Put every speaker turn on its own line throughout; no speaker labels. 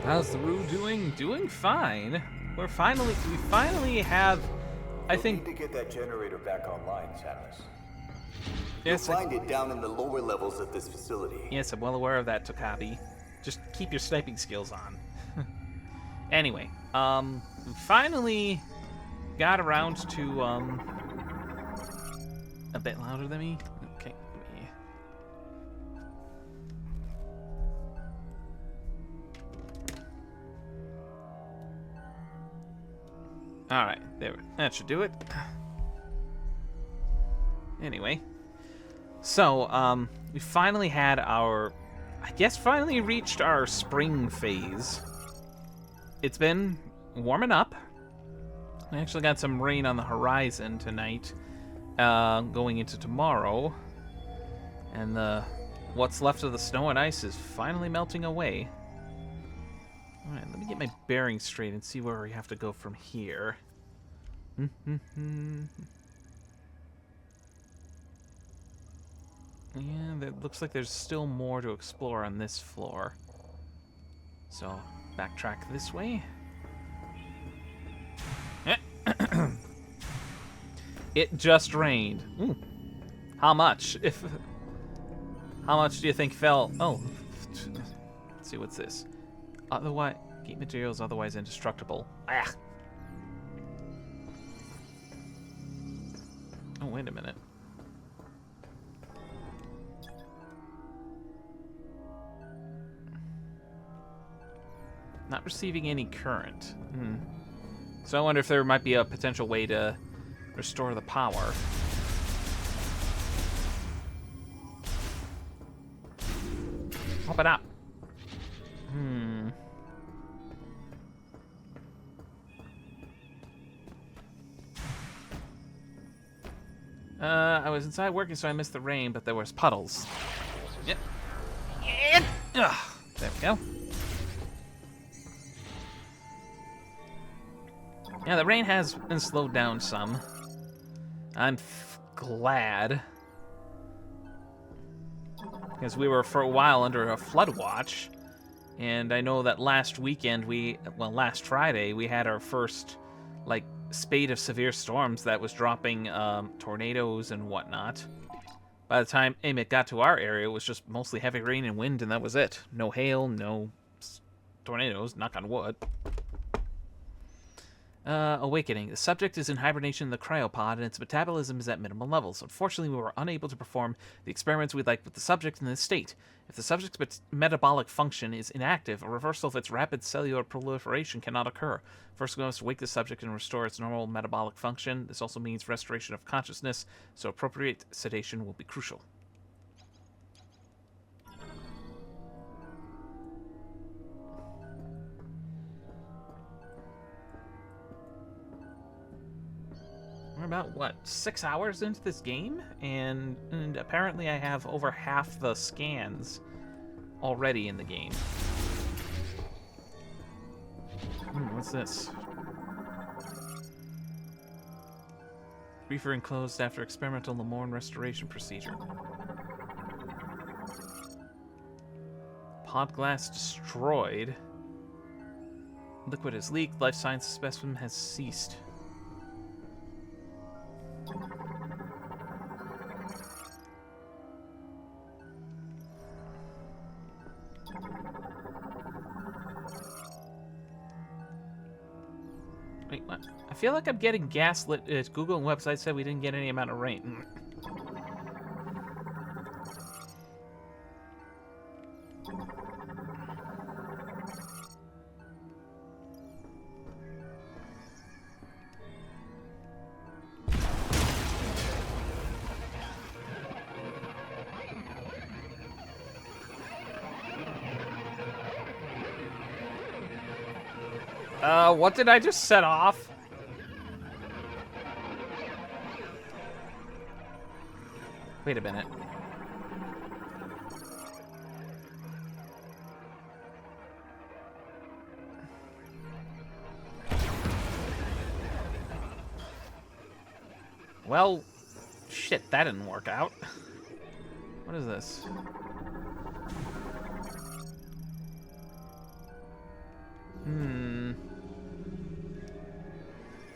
How's the Roo doing? Doing fine. We finally have, I think.
Need to get that generator back online, Samus.
Yes,
You'll find it down in the lower levels of this facility.
Yes, I'm well aware of that, Tokabi. Just keep your sniping skills on. Anyway, we finally got around to, a bit louder than me? Okay, let me... Alright, there. That should do it. Anyway. So, we finally had our... I guess finally reached our spring phase. It's been warming up. We actually got some rain on the horizon tonight, going into tomorrow. And what's left of the snow and ice is finally melting away. Alright, let me get my bearings straight and see where we have to go from here. Yeah, it looks like there's still more to explore on this floor. So, backtrack this way. It just rained. Ooh. How much? How much do you think fell? Oh, let's see, what's this? Otherwise, keep materials otherwise indestructible. Ah. Oh, wait a minute. Not receiving any current. So I wonder if there might be a potential way to restore the power. Open up. I was inside working, so I missed the rain, but there was puddles. Yep. There we go. Yeah, the rain has been slowed down some. I'm glad. Because we were for a while under a flood watch. And I know that last weekend last Friday, we had our first, spate of severe storms that was dropping tornadoes and whatnot. By the time it got to our area, it was just mostly heavy rain and wind, and that was it. No hail, no tornadoes, knock on wood. Awakening. The subject is in hibernation in the cryopod, and its metabolism is at minimal levels. Unfortunately, we were unable to perform the experiments we'd like with the subject in this state. If the subject's metabolic function is inactive, a reversal of its rapid cellular proliferation cannot occur. First, we must wake the subject and restore its normal metabolic function. This also means restoration of consciousness, so appropriate sedation will be crucial. We're about, 6 hours into this game? And apparently I have over half the scans already in the game. What's this? Reefer enclosed after experimental Lamorne restoration procedure. Pod glass destroyed. Liquid has leaked. Life science specimen has ceased. Wait, what? I feel like I'm getting gaslit. Google website said we didn't get any amount of rain. What did I just set off? Wait a minute. Well, shit, that didn't work out. What is this?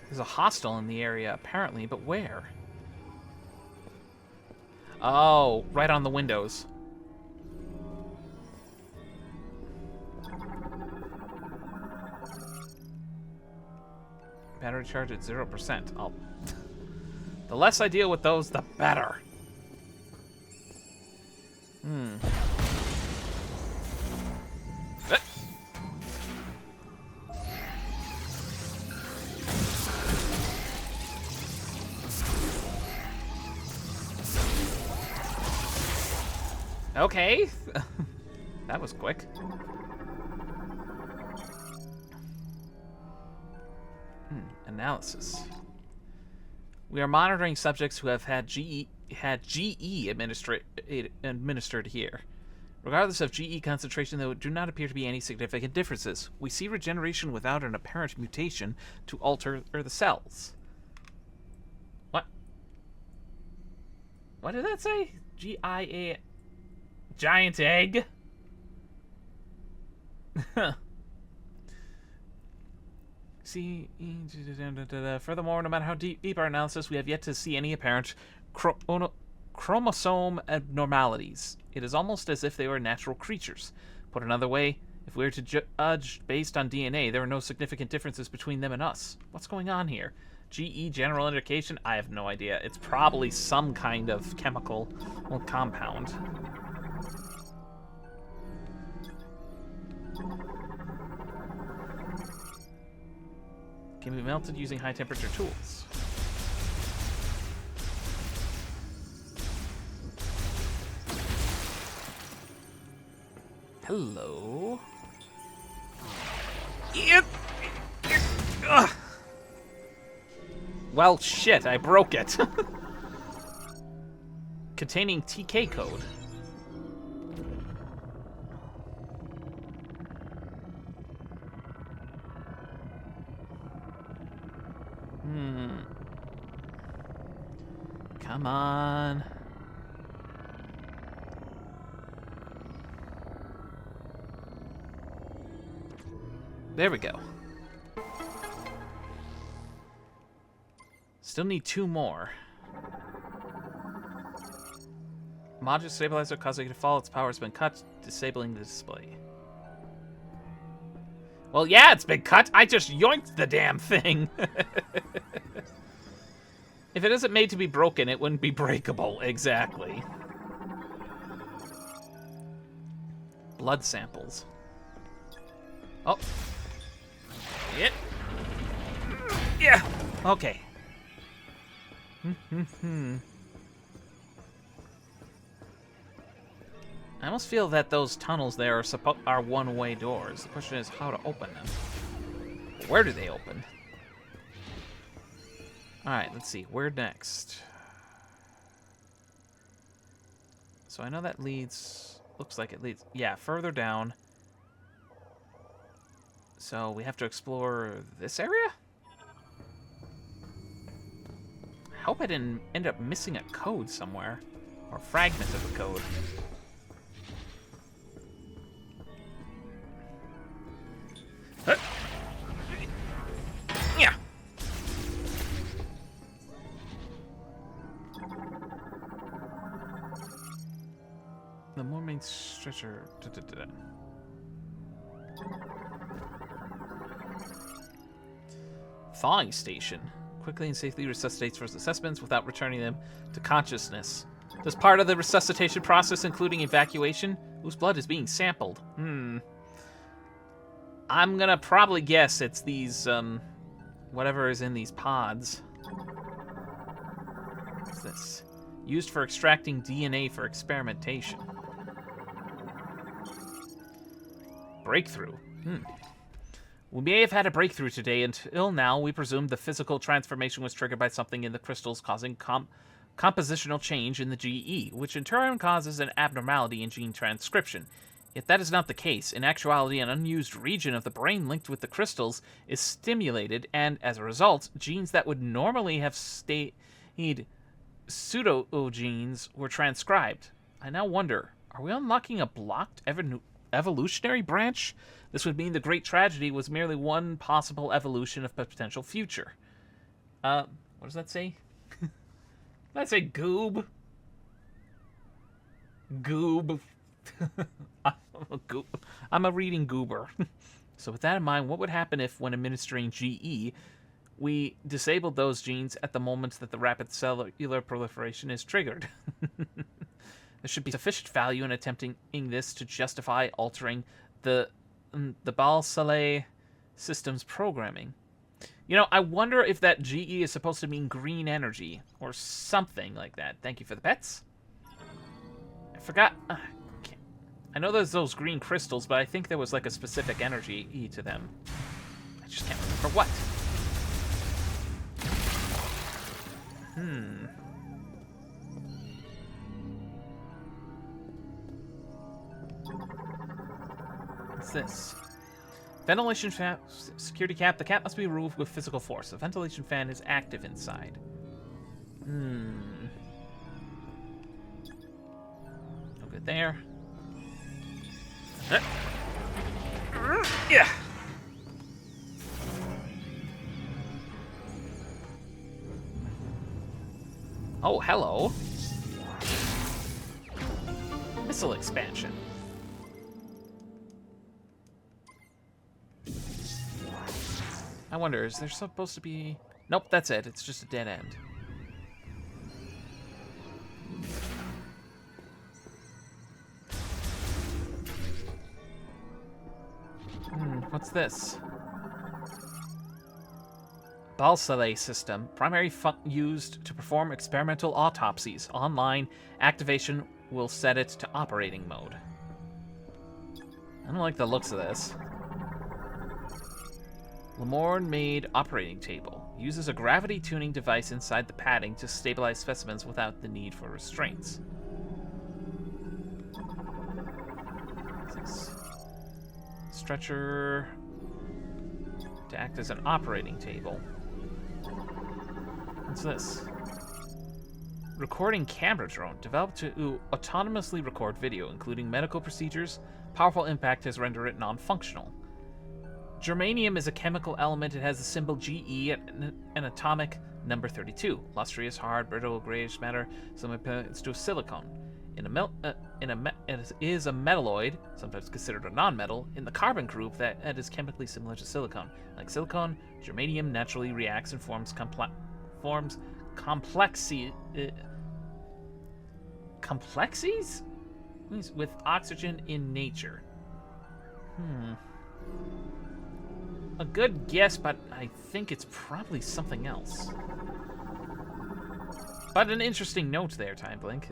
There's a hostel in the area, apparently, but where? Oh, right on the windows. Battery charge at 0%. Oh. The less I deal with those, the better. Okay. That was quick. Analysis. We are monitoring subjects who have had GE administered here. Regardless of GE concentration, there do not appear to be any significant differences. We see regeneration without an apparent mutation to alter the cells. What? What did that say? GIA... Giant egg? See, furthermore, no matter how deep our analysis, we have yet to see any apparent chromosome abnormalities. It is almost as if they were natural creatures. Put another way, if we were to judge based on DNA, there are no significant differences between them and us. What's going on here? GE general indication? I have no idea. It's probably some kind of chemical compound. Can be melted using high temperature tools. Hello. Ugh. Well, shit, I broke it. Containing TK code. Come on. There we go. Still need 2 more. Module stabilizer causing it to fall. Its power has been cut, disabling the display. Well, yeah, it's been cut. I just yoinked the damn thing. If it isn't made to be broken, it wouldn't be breakable. Exactly. Blood samples. Oh. Yeah. Yeah. Okay. I almost feel that those tunnels there are one-way doors. The question is how to open them. Where do they open? Alright, let's see. Where next? So I know that leads... Looks like it leads... Yeah, further down. So we have to explore this area? I hope I didn't end up missing a code somewhere. Or fragment of a code. Yeah. The more main stretcher. Thawing station. Quickly and safely resuscitates first assessments without returning them to consciousness. Does part of the resuscitation process including evacuation? Whose blood is being sampled? I'm gonna probably guess it's these, whatever is in these pods. What's this? Used for extracting DNA for experimentation. Breakthrough. We may have had a breakthrough today. Until now, we presumed the physical transformation was triggered by something in the crystals causing compositional change in the GE, which in turn causes an abnormality in gene transcription. Yet that is not the case. In actuality, an unused region of the brain linked with the crystals is stimulated, and as a result, genes that would normally have stayed pseudogenes were transcribed. I now wonder, are we unlocking a blocked evolutionary branch? This would mean the Great Tragedy was merely one possible evolution of a potential future. What does that say? Did that say goob? Goob. I'm a reading goober. So with that in mind, what would happen if, when administering GE, we disabled those genes at the moment that the rapid cellular proliferation is triggered? There should be sufficient value in attempting this to justify altering the Balsalé system's programming. You know, I wonder if that GE is supposed to mean green energy or something like that. Thank you for the pets. I forgot. I know there's those green crystals, but I think there was like a specific energy to them. I just can't remember what. What's this? Ventilation fan, security cap. The cap must be removed with physical force. The ventilation fan is active inside. No good there. Yeah. Oh, hello. Missile expansion. I wonder, is there supposed to be... Nope, that's it. It's just a dead end. What's this? Balsalé system. Primary used to perform experimental autopsies. Online activation will set it to operating mode. I don't like the looks of this. Lamorne-made operating table. Uses a gravity tuning device inside the padding to stabilize specimens without the need for restraints. What's this? Stretcher to act as an operating table. What's this? Recording camera drone developed to autonomously record video, including medical procedures. Powerful impact has rendered it non-functional. Germanium is a chemical element. It has the symbol GE and an atomic number 32. Lustrous, hard, brittle, grayish matter. Similar to a silicon. It is a metalloid, sometimes considered a non-metal, in the carbon group that is chemically similar to silicon. Like silicon, germanium naturally reacts and forms complexes with oxygen in nature. A good guess, but I think it's probably something else. But an interesting note there, Time Blink.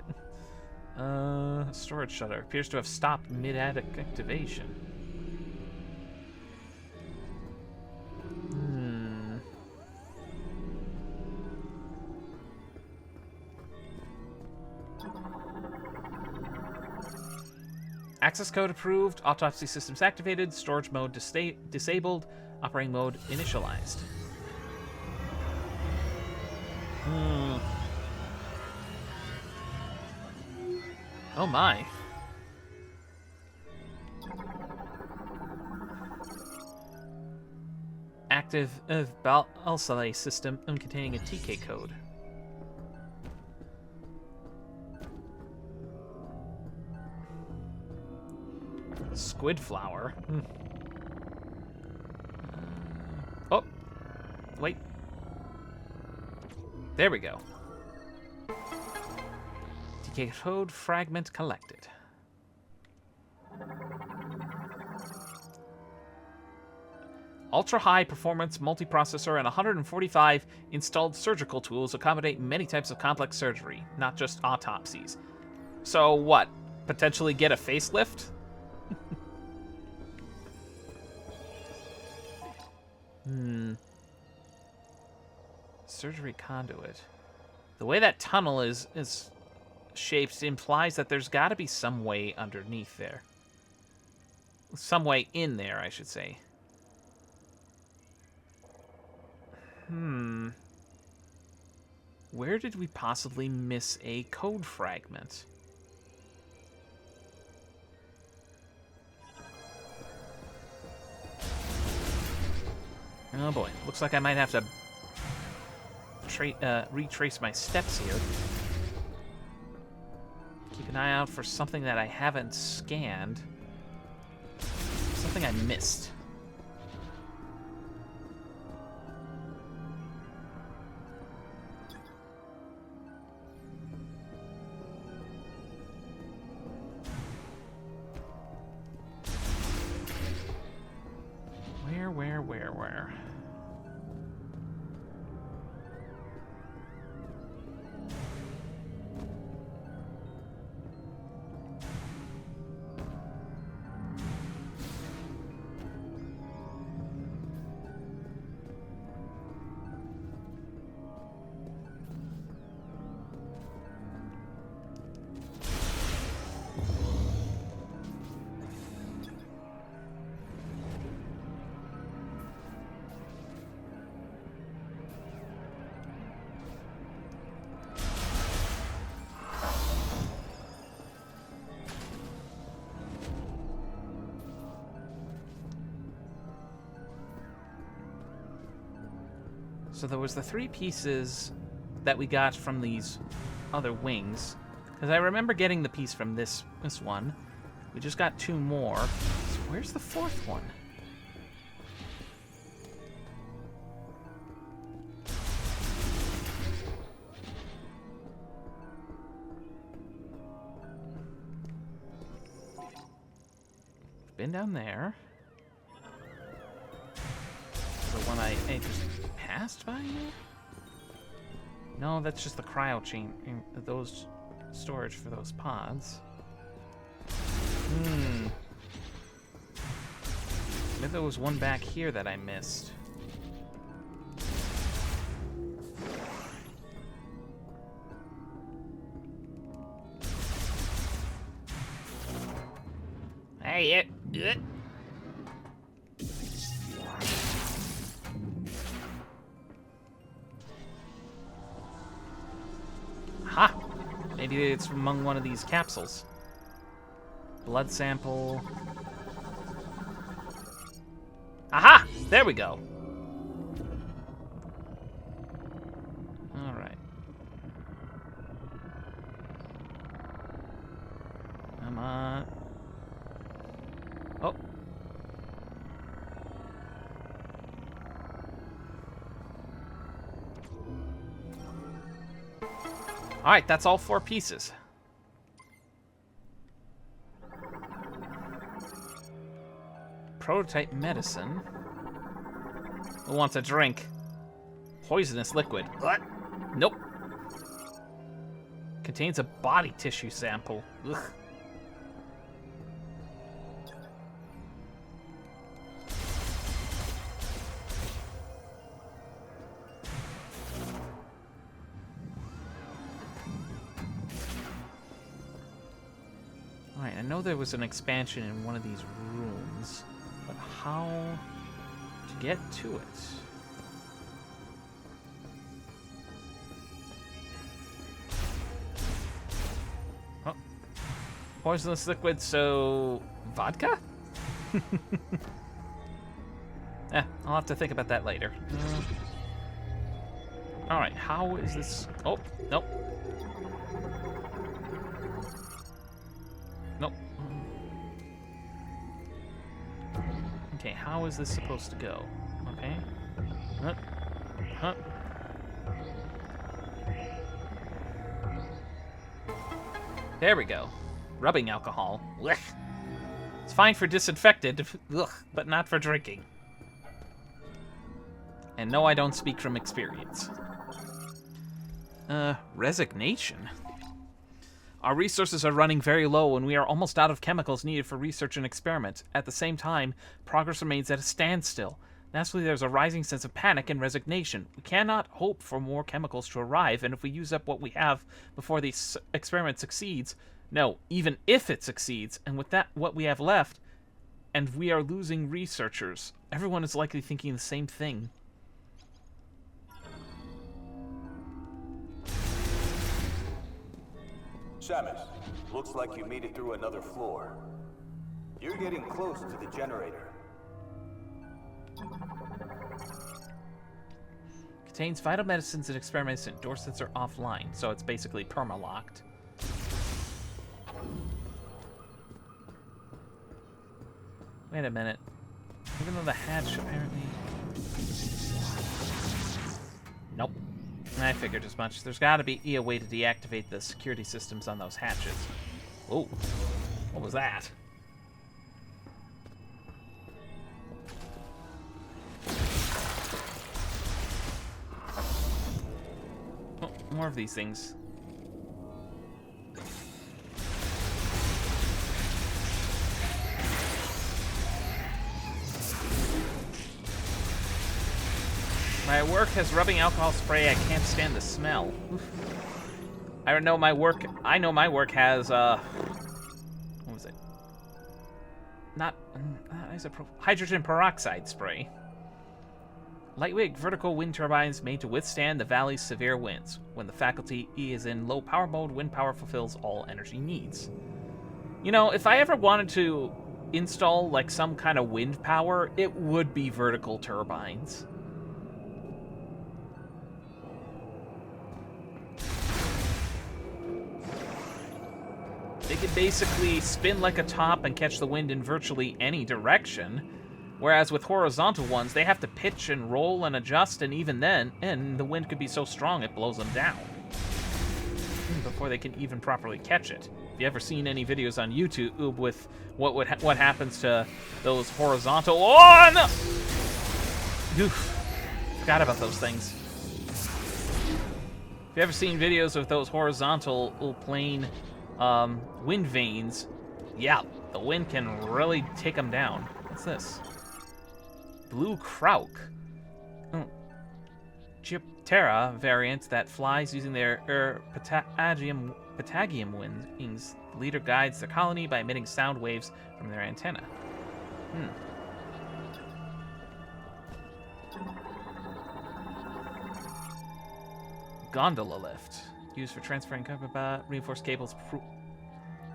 Storage shutter appears to have stopped mid-activation. Access code approved. Autopsy systems activated. Storage mode disabled. Operating mode initialized. Oh my. Active Balsalé system containing a TK code. Squid flower. Oh, wait. There we go. TK code fragment collected. Ultra-high performance multiprocessor and 145 installed surgical tools accommodate many types of complex surgery, not just autopsies. So what? Potentially get a facelift? Surgery conduit. The way that tunnel is shaped implies that there's got to be some way underneath there. Some way in there, I should say. Where did we possibly miss a code fragment? Oh boy, looks like I might have to retrace my steps here. Keep an eye out for something that I haven't scanned. Something I missed. Where? So there was the 3 pieces that we got from these other wings. Because I remember getting the piece from this one. We just got 2 more. So where's the 4th one? Been down there. The one I just passed by here? No, that's just the cryo chain. Those storage for those pods. Maybe there was one back here that I missed. Hey, it. Ha! Maybe it's among one of these capsules. Blood sample. Aha! There we go. Alright. Come on. Oh. Alright, that's all 4 pieces. Prototype medicine. Who wants a drink? Poisonous liquid. What? Nope. Contains a body tissue sample. Ugh. Alright, I know there was an expansion in one of these rooms, but how to get to it? Oh. Poisonous liquid, so vodka? I'll have to think about that later. Alright, how is this? Oh, nope. Nope. Okay, how is this supposed to go? Okay. Huh. There we go. Rubbing alcohol. Blech. It's fine for disinfected, but not for drinking. And no, I don't speak from experience. Resignation? Our resources are running very low, and we are almost out of chemicals needed for research and experiment. At the same time, progress remains at a standstill. Naturally, there's a rising sense of panic and resignation. We cannot hope for more chemicals to arrive, and if we use up what we have before the experiment succeeds... No, even if it succeeds, and with that, what we have left, and we are losing researchers, everyone is likely thinking the same thing.
Shamus, looks like you made it through another floor. You're getting close to the generator.
Contains vital medicines and experiments, and door sets are offline, so it's basically perma-locked. Wait a minute. Even though the hatch apparently... Nope. I figured as much. There's got to be a way to deactivate the security systems on those hatches. Whoa. What was that? Oh, more of these things. My work has rubbing alcohol spray. I can't stand the smell. Oof. I know my work has what was it? Not hydrogen peroxide spray. Lightweight vertical wind turbines made to withstand the valley's severe winds. When the faculty is in low power mode, wind power fulfills all energy needs. You know, if I ever wanted to install like some kind of wind power, it would be vertical turbines. They can basically spin like a top and catch the wind in virtually any direction, whereas with horizontal ones, they have to pitch and roll and adjust, and even then, the wind could be so strong it blows them down before they can even properly catch it. If you ever seen any videos on YouTube with what happens to those horizontal... Oh, no! Oof. Forgot about those things. If you ever seen videos of those horizontal plane wind vanes, yeah, the wind can really take them down. What's this? Blue Krauk. Oh. Gyptera variant that flies using their patagium wings. The leader guides the colony by emitting sound waves from their antenna. Gondola lift. Used for transferring reinforced cables.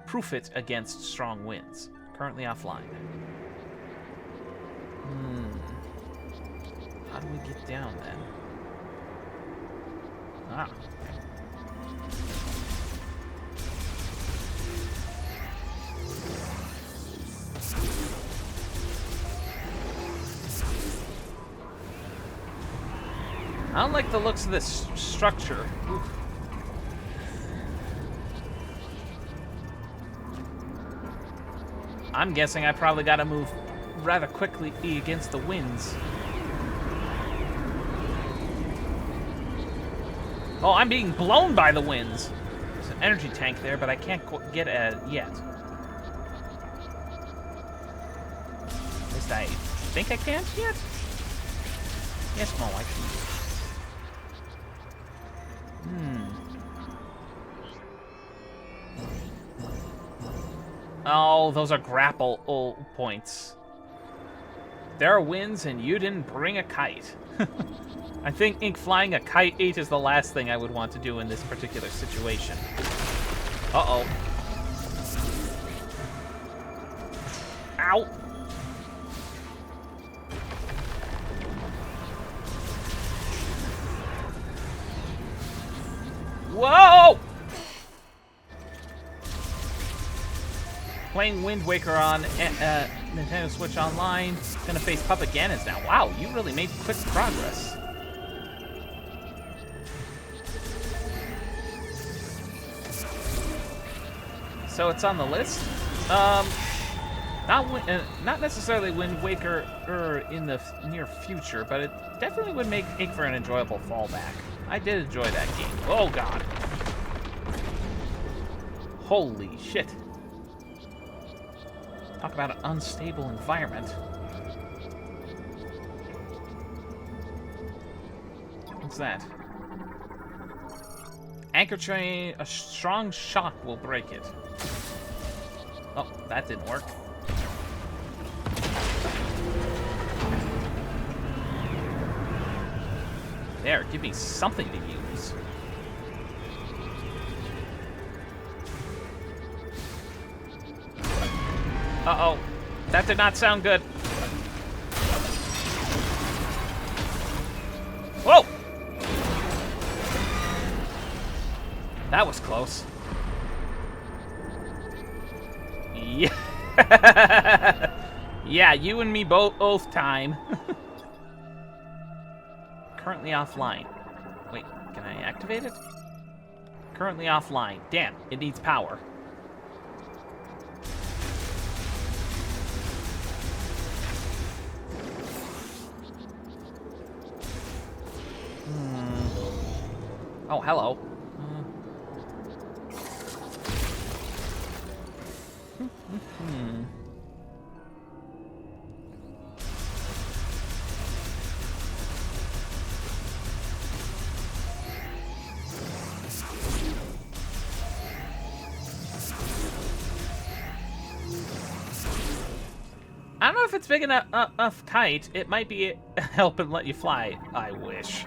Proof it against strong winds. Currently offline. How do we get down then? Ah. I don't like the looks of this structure. Oof. I'm guessing I probably gotta move rather quickly against the winds. Oh, I'm being blown by the winds. There's an energy tank there, but I can't get at it yet. At least I think I can't yet? Yes, no, I can. Oh, those are grapple points. There are winds, and you didn't bring a kite. I think flying a kite is the last thing I would want to do in this particular situation. Uh-oh. Ow! Whoa! Playing Wind Waker on Nintendo Switch Online. Gonna face Puppet Ganons now. Wow, you really made quick progress. So it's on the list. Not necessarily Wind Waker in the near future, but it definitely would make for an enjoyable fallback. I did enjoy that game. Oh god. Holy shit. Talk about an unstable environment. What's that? Anchor train, a strong shock will break it. Oh, that didn't work. There, give me something to use. Uh-oh. That did not sound good. Whoa! That was close. Yeah. Yeah, you and me both time. Currently offline. Wait, can I activate it? Currently offline. Damn, it needs power. Oh, hello. I don't know if it's big enough kite. It might be help and let you fly. I wish.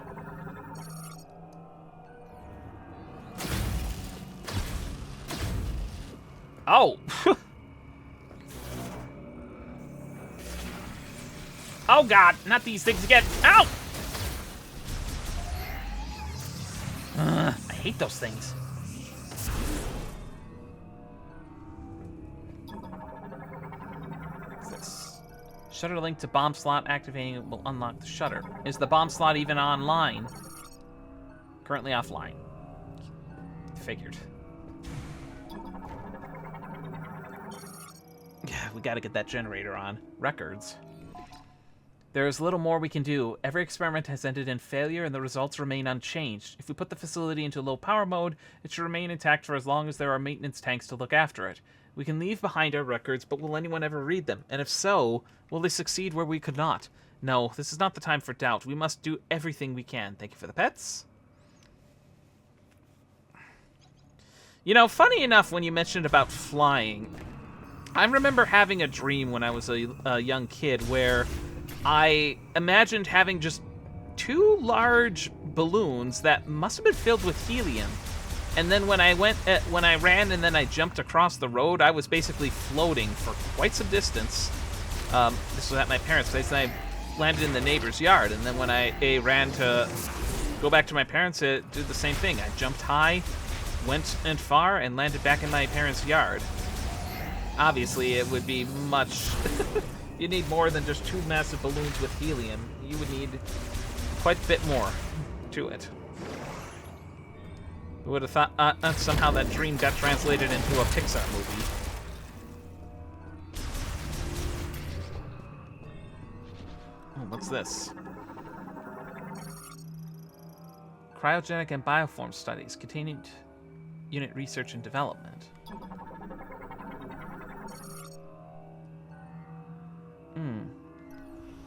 Oh! Oh god, not these things again. Ow! I hate those things. What's this? Shutter link to bomb slot. Activating it will unlock the shutter. Is the bomb slot even online? Currently offline. Figured. Yeah, we gotta get that generator on. Records. There is little more we can do. Every experiment has ended in failure and the results remain unchanged. If we put the facility into low power mode, it should remain intact for as long as there are maintenance tanks to look after it. We can leave behind our records, but will anyone ever read them? And if so, will they succeed where we could not? No, this is not the time for doubt. We must do everything we can. Thank you for the pets. You know, funny enough, when you mentioned about flying, I remember having a dream when I was a young kid where I imagined having just two large balloons that must have been filled with helium. And then when I ran and then I jumped across the road, I was basically floating for quite some distance. This was at my parents' place, and I landed in the neighbor's yard. And then when I ran to go back to my parents, it did the same thing. I jumped high, went and far, and landed back in my parents' yard. Obviously, it would be much... You need more than just two massive balloons with helium. You would need quite a bit more to it. Who would have thought somehow that dream got translated into a Pixar movie. Oh, what's this? Cryogenic and bioform studies, contained unit research and development.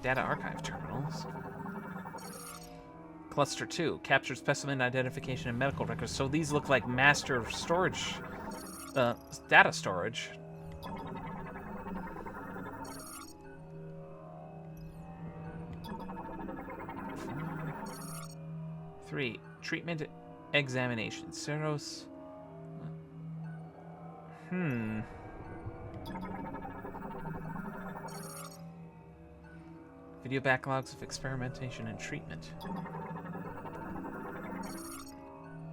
Data archive terminals. Cluster 2, captured specimen identification and medical records. So these look like master storage, data storage. Three, treatment examination. Ceros. Video backlogs of experimentation and treatment.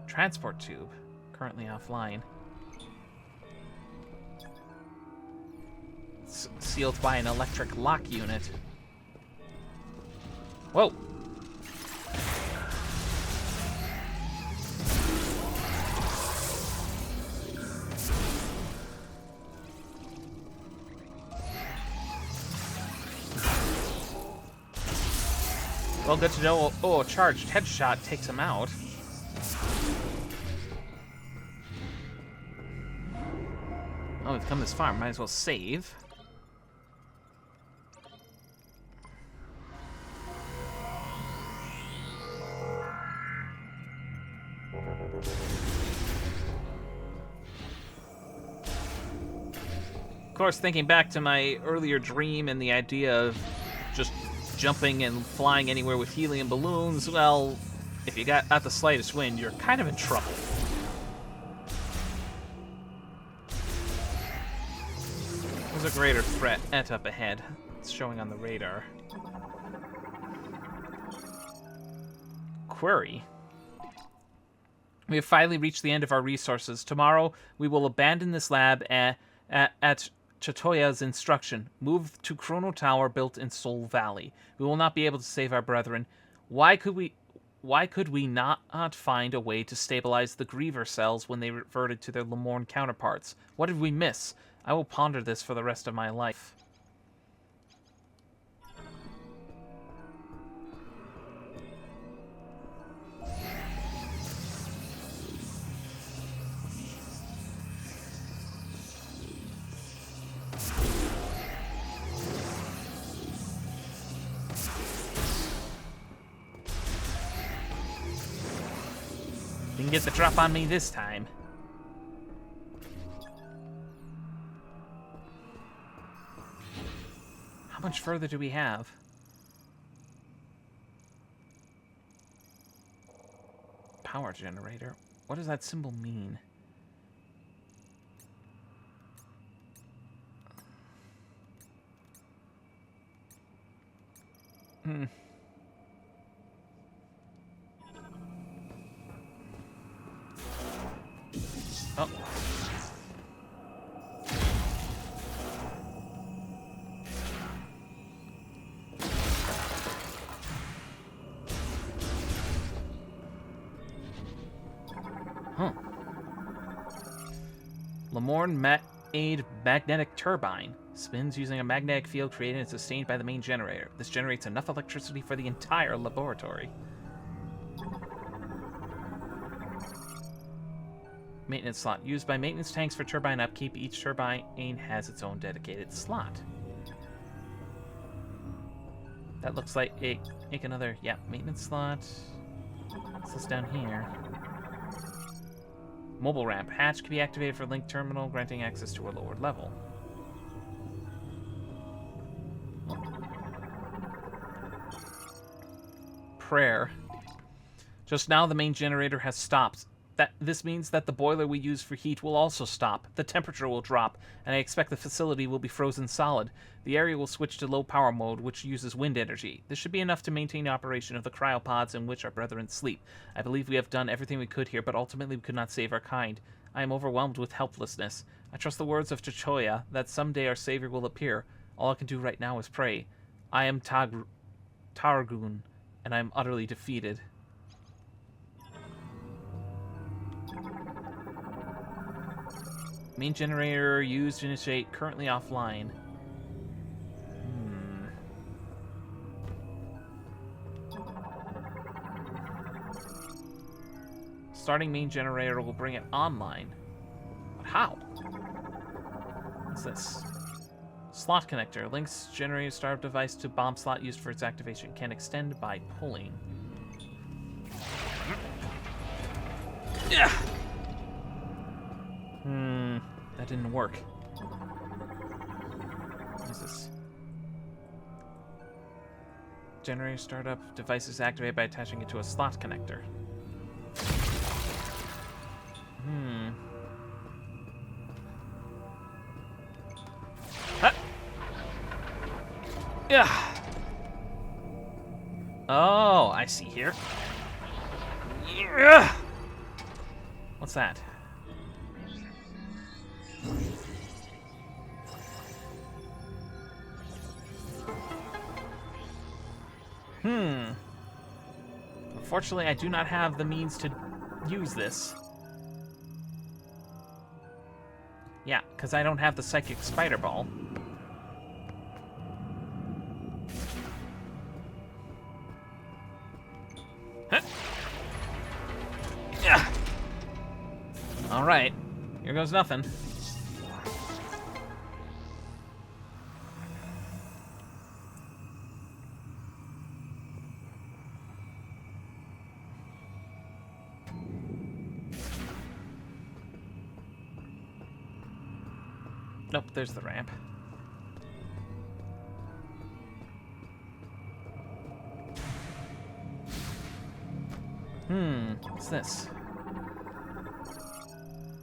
Transport tube, currently offline. It's sealed by an electric lock unit. Whoa! Well, good to know. Oh, a charged headshot takes him out. Oh, we've come this far. Might as well save. Of course, thinking back to my earlier dream and the idea of just jumping and flying anywhere with helium balloons, well, if you got the slightest wind, you're kind of in trouble. There's a greater threat up ahead. It's showing on the radar. Query. We have finally reached the end of our resources. Tomorrow, we will abandon this lab at Chatoya's instruction. Move to Chrono Tower built in Soul Valley. We will not be able to save our brethren. Why could we not find a way to stabilize the Griever cells when they reverted to their Lemorne counterparts? What did we miss? I will ponder this for the rest of my life. Didn't get the drop on me this time. How much further do we have? Power generator. What does that symbol mean? Oh. Huh. Lemorne made magnetic turbine. Spins using a magnetic field created and sustained by the main generator. This generates enough electricity for the entire laboratory. Maintenance slot. Used by maintenance tanks for turbine upkeep. Each turbine has its own dedicated slot. That looks like make another, yeah, maintenance slot. What's this down here? Mobile ramp. Hatch can be activated for link terminal, granting access to a lower level. Prayer. Just now the main generator has stopped. This means that the boiler we use for heat will also stop. The temperature will drop, and I expect the facility will be frozen solid. The area will switch to low power mode, which uses wind energy. This should be enough to maintain operation of the cryopods in which our brethren sleep. I believe we have done everything we could here, but ultimately we could not save our kind. I am overwhelmed with helplessness. I trust the words of Chachoya that someday our savior will appear. All I can do right now is pray. I am Targun, and I am utterly defeated. Main generator used to initiate, currently offline. Starting main generator will bring it online. But how? What's this? Slot connector. Links generator startup device to bomb slot used for its activation. Can extend by pulling. Yeah. That didn't work. What is this? Generator startup device is activated by attaching it to a slot connector. Yeah. Oh, I see here. Yeah. What's that? Unfortunately, I do not have the means to use this. Yeah, because I don't have the Psychic Spider Ball. Huh. Yeah. All right. Here goes nothing. Nope, there's the ramp. What's this?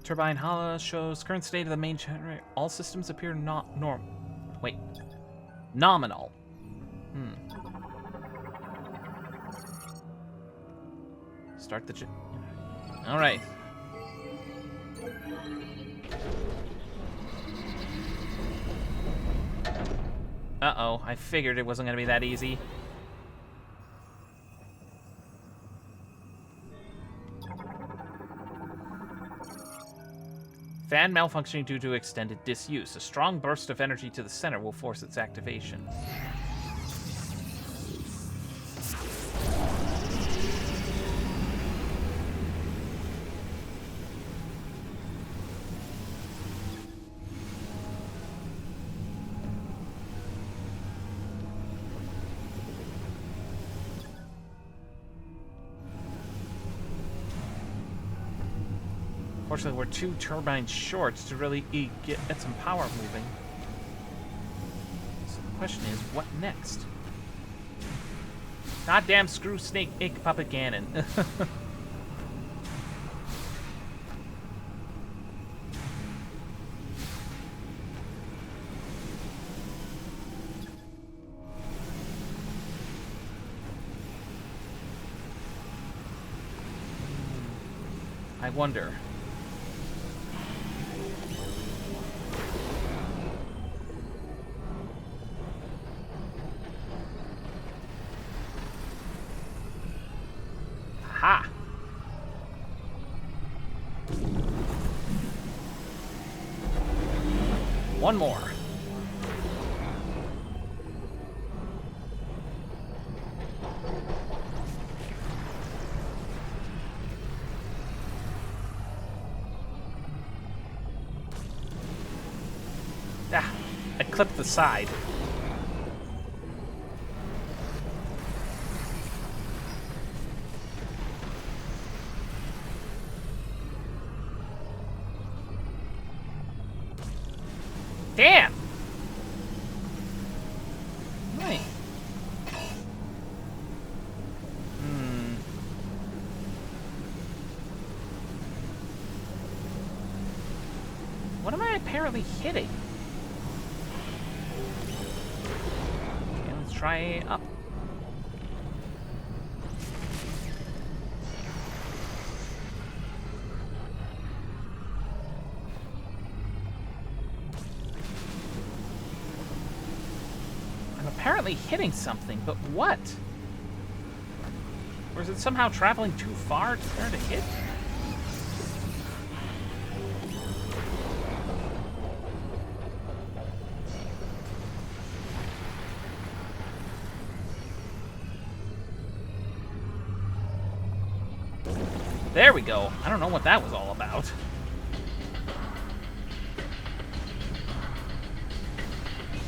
Turbine Hala shows current state of the main generator. All systems appear nominal. Start the All right. Uh-oh, I figured it wasn't going to be that easy. Fan malfunctioning due to extended disuse. A strong burst of energy to the center will force its activation. Unfortunately, we're 2 turbines short to really get some power moving. So the question is, what next? Goddamn screw snake ink puppet Ganon. I wonder. Ha! One more. Ah, I clipped the side. Damn! Right. What am I apparently hitting? Okay, let's try up. Apparently hitting something, but what? Or is it somehow traveling too far there to hit? There we go. I don't know what that was all about.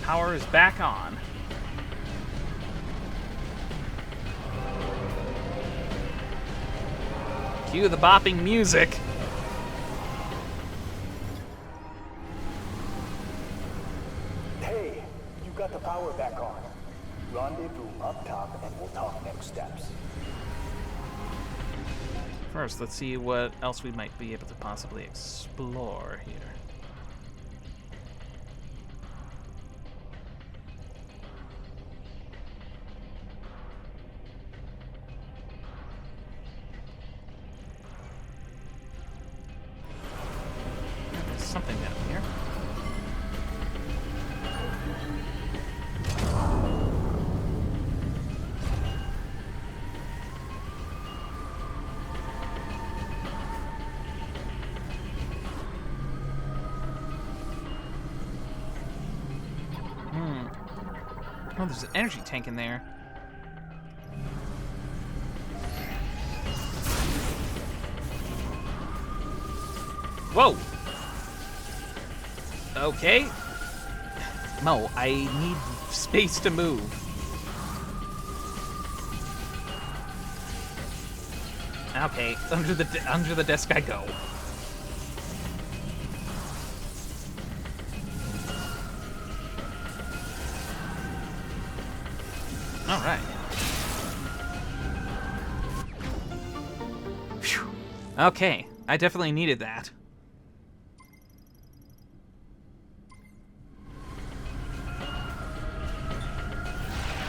Power is back on. Cue the bopping music.
Hey, you got the power back on. Rendezvous up top and we'll talk next steps.
First, let's see what else we might be able to possibly explore here. There's something down here. Oh, there's an energy tank in there. Whoa! Okay. Mo, I need space to move. Okay, under the desk I go. All right. Phew. Okay, I definitely needed that.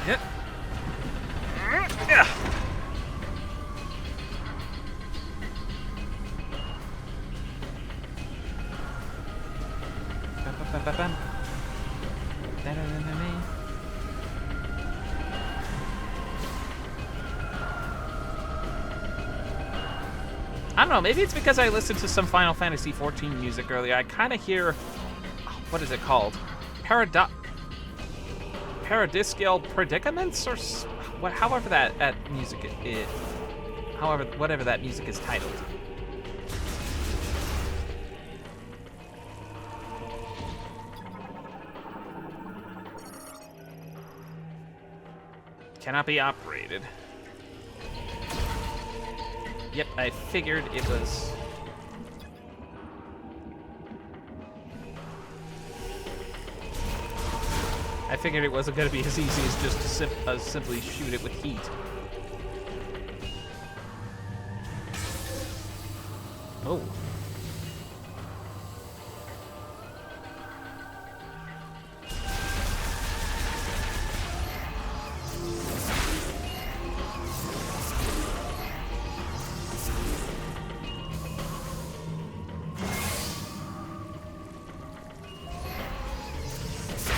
Yep. Yeah. I don't know, maybe it's because I listened to some Final Fantasy XIV music earlier. I kind of hear, what is it called? Paradisial predicaments, or however that music is, whatever that music is titled. Cannot be operated. Yep, I figured it was. I figured it wasn't going to be as easy as just to simply shoot it with heat. Oh.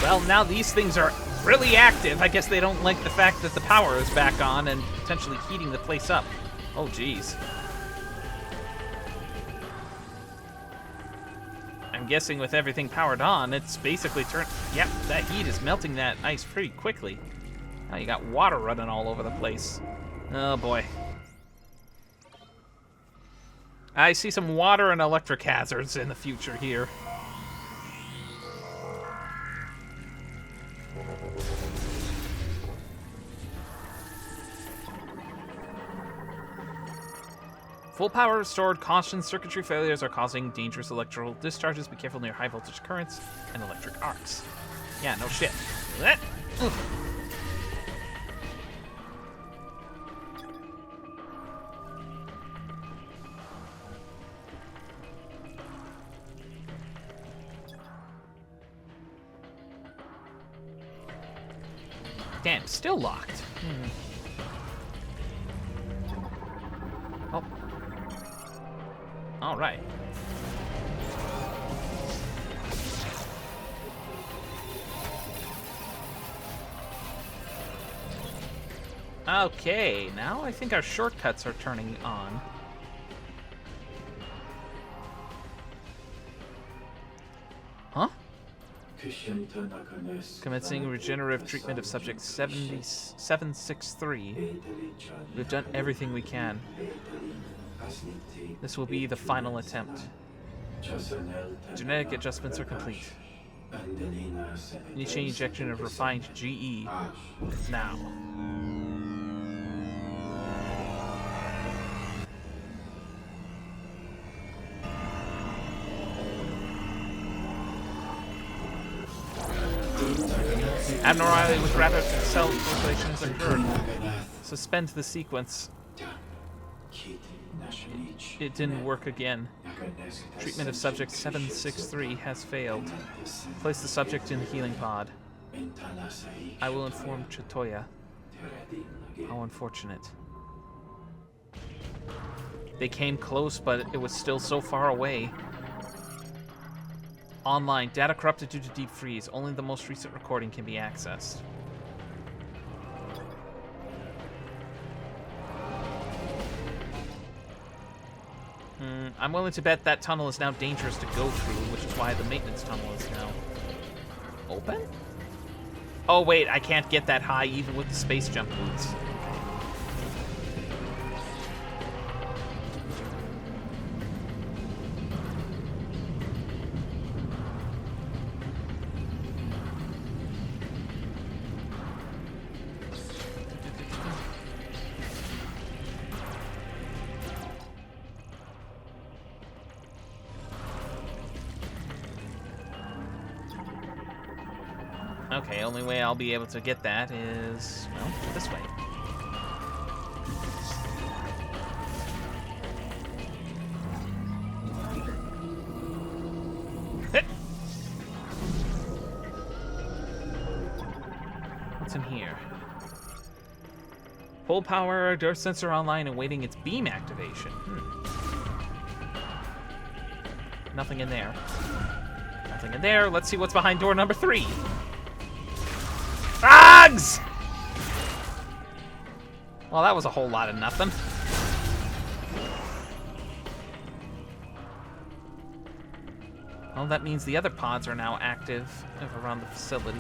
Well, now these things are really active. I guess they don't like the fact that the power is back on and potentially heating the place up. Oh, geez. I'm guessing with everything powered on, it's basically turned... Yep, that heat is melting that ice pretty quickly. Now you got water running all over the place. Oh, boy. I see some water and electric hazards in the future here. Full power restored. Constant circuitry failures are causing dangerous electrical discharges. Be careful near high voltage currents and electric arcs. Yeah, no shit. Damn, still locked. Oh. All right. Okay, now I think our shortcuts are turning on. Huh? Commencing regenerative treatment of subject 763. We've done everything we can. This will be the final attempt. Genetic adjustments are complete. Initiate injection of refined GE now. Abnormality with rapid cell circulations occurred. Suspend the sequence. It didn't work again. Treatment of subject 763 has failed. Place the subject in the healing pod. I will inform Chitoya. How unfortunate. They came close, but it was still so far away. Online. Data corrupted due to deep freeze. Only the most recent recording can be accessed. I'm willing to bet that tunnel is now dangerous to go through, which is why the maintenance tunnel is now open? Oh wait, I can't get that high even with the space jump boots. Okay, only way I'll be able to get that is, well, this way. Hit! What's in here? Full power, door sensor online, awaiting its beam activation. Nothing in there. Nothing in there. Let's see what's behind door number 3. Frogs! Well, that was a whole lot of nothing. Well, that means the other pods are now active around the facility.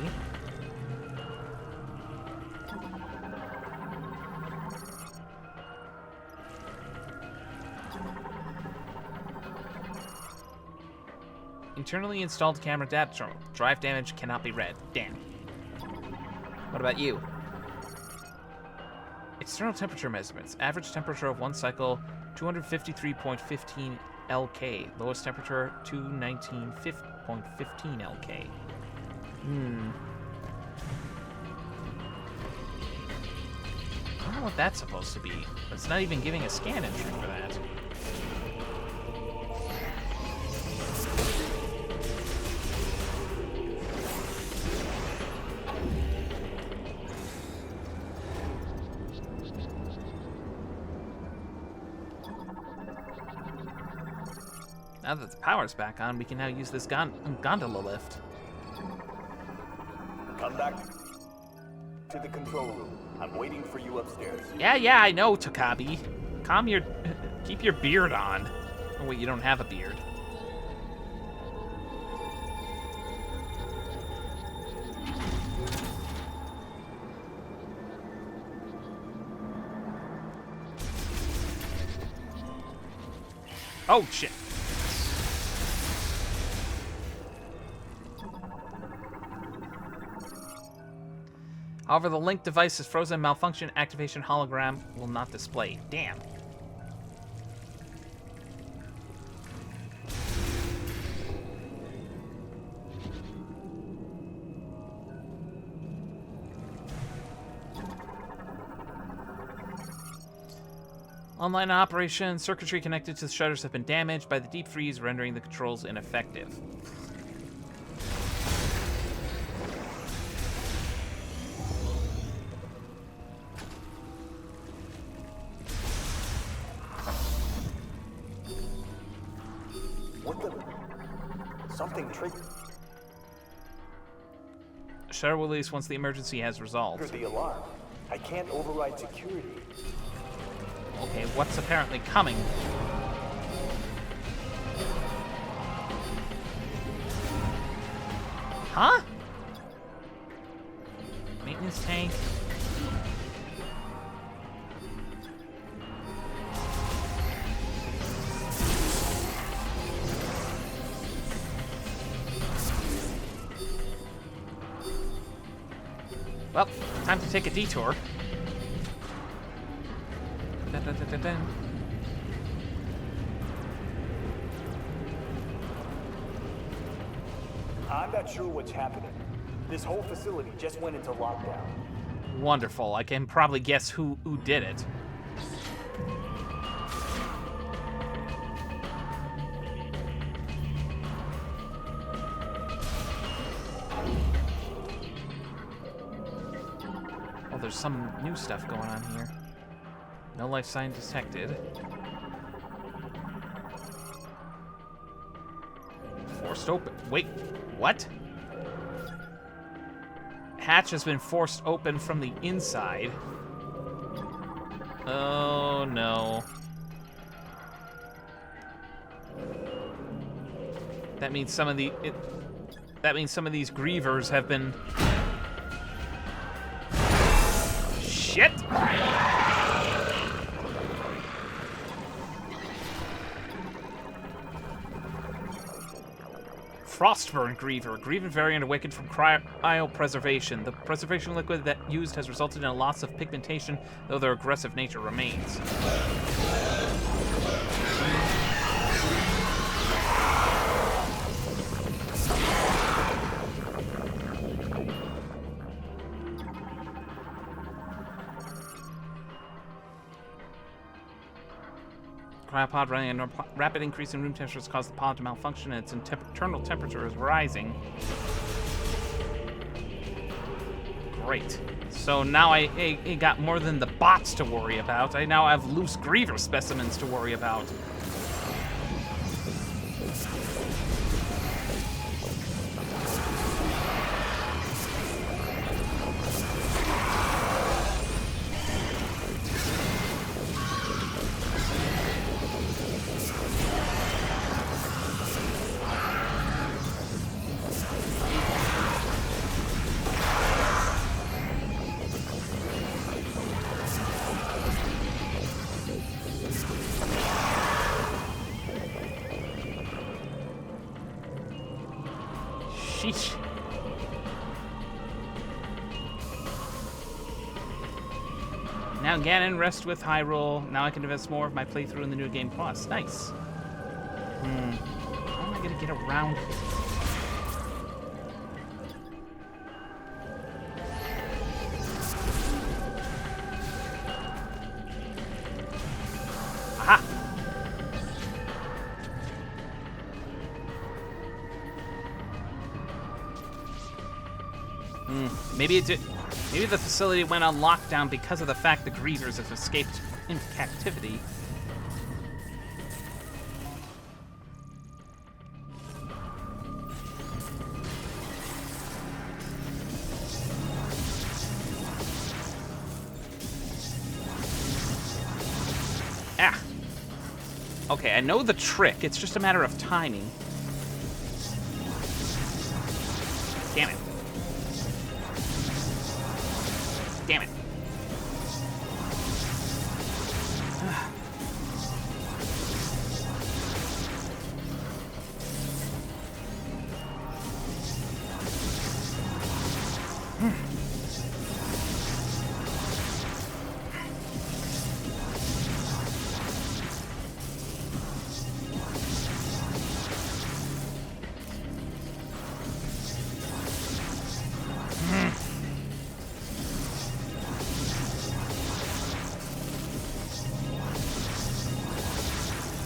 Internally installed camera data terminal. Drive damage cannot be read. Damn. What about you? External temperature measurements. Average temperature of one cycle, 253.15 LK. Lowest temperature, 219.15 LK. I don't know what that's supposed to be. It's not even giving a scan entry for that. Now that the power's back on, we can now use this gondola lift.
Come back to the control room. I'm waiting for you upstairs.
Yeah, I know, Takabi. Keep your beard on. Oh wait, you don't have a beard. Oh, shit. However, the link device is frozen. Malfunction. Activation hologram will not display. Damn. Online operation. Circuitry connected to the shutters have been damaged by the deep freeze, rendering the controls ineffective.
What the? Something triggered.
Shutter will release once the emergency has resolved.
The alarm. I can't override security.
Okay, what's apparently coming? Huh? Maintenance tank. Well, time to take a detour. Dun, dun, dun, dun, dun.
I'm not sure what's happening. This whole facility just went into lockdown.
Wonderful. I can probably guess who did it. Oh, there's some new stuff going on here. No life sign detected. Forced open. Wait, what? Hatch has been forced open from the inside. Oh no. That means some of these grievers have been. Shit! Frostburn Griever. Griever variant awakened from cryopreservation. The preservation liquid that used has resulted in a loss of pigmentation, though their aggressive nature remains. Cryopod running a rapid increase in room temperature has caused the pod to malfunction, and its internal temperature is rising. Great. So now I got more than the bots to worry about. I now have loose Griever specimens to worry about. Yeesh. Now Ganon, rest with Hyrule. Now I can invest more of my playthrough in the New Game Plus. Nice. How am I gonna get around it? Aha! Maybe it did. Maybe the facility went on lockdown because of the fact the Grievers have escaped in captivity. Ah! Okay, I know the trick. It's just a matter of timing. Damn it. Damn it.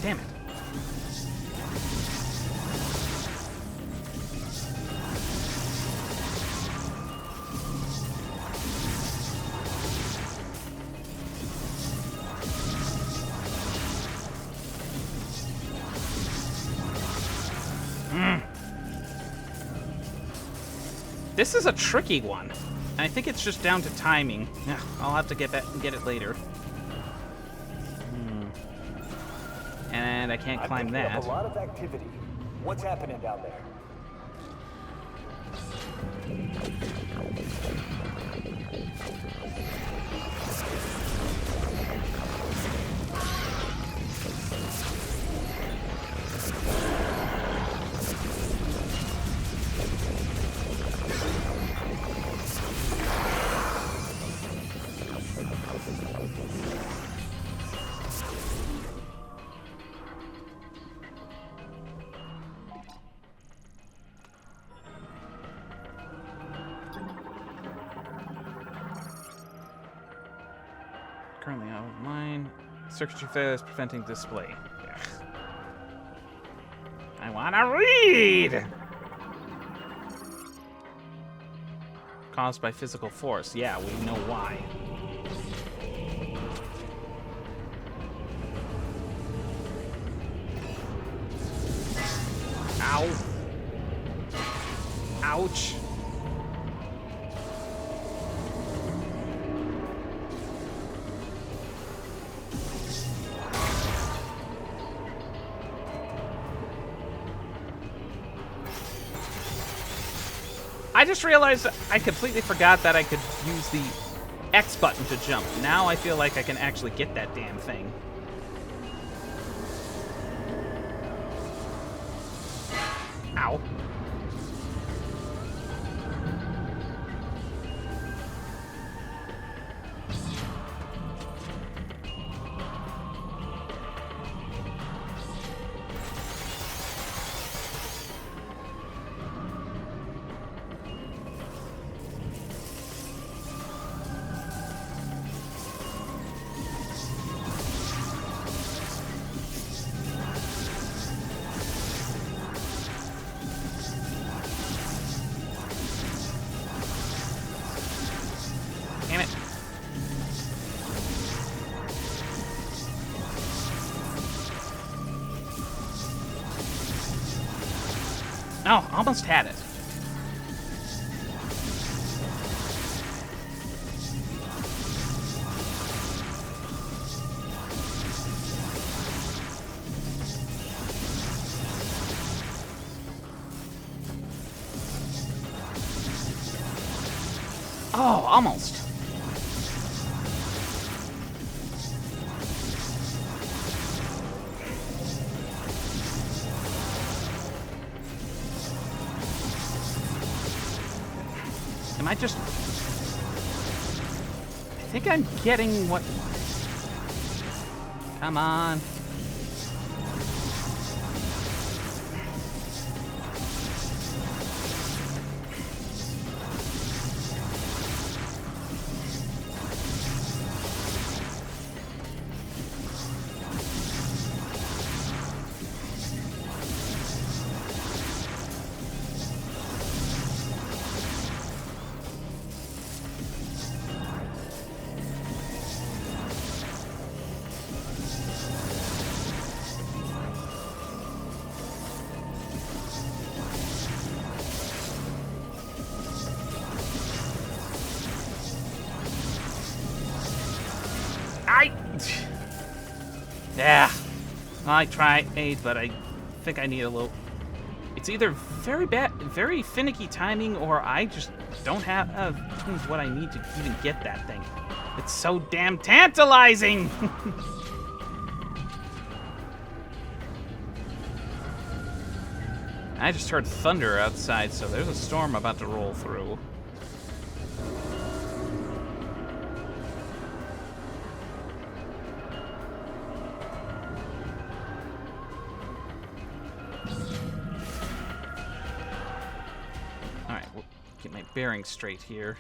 Damn it. This is a tricky one. I think it's just down to timing. Yeah, I'll have to get back and get it later. And I can't climb that.
A lot of activity. What's happening down there?
Currently out of line. Circuitry failure is preventing display. Ugh. I wanna read! Caused by physical force. Yeah, we know why. Ow. Ouch. I just realized I completely forgot that I could use the X button to jump. Now I feel like I can actually get that damn thing. Ow. Damn it. Oh, almost had it. Oh, almost. I just... I think I'm getting what... Come on. Yeah, I tried, but I think I need a little... It's either very finicky timing, or I just don't have what I need to even get that thing. It's so damn tantalizing! I just heard thunder outside, so there's a storm about to roll through. Get my bearings straight here.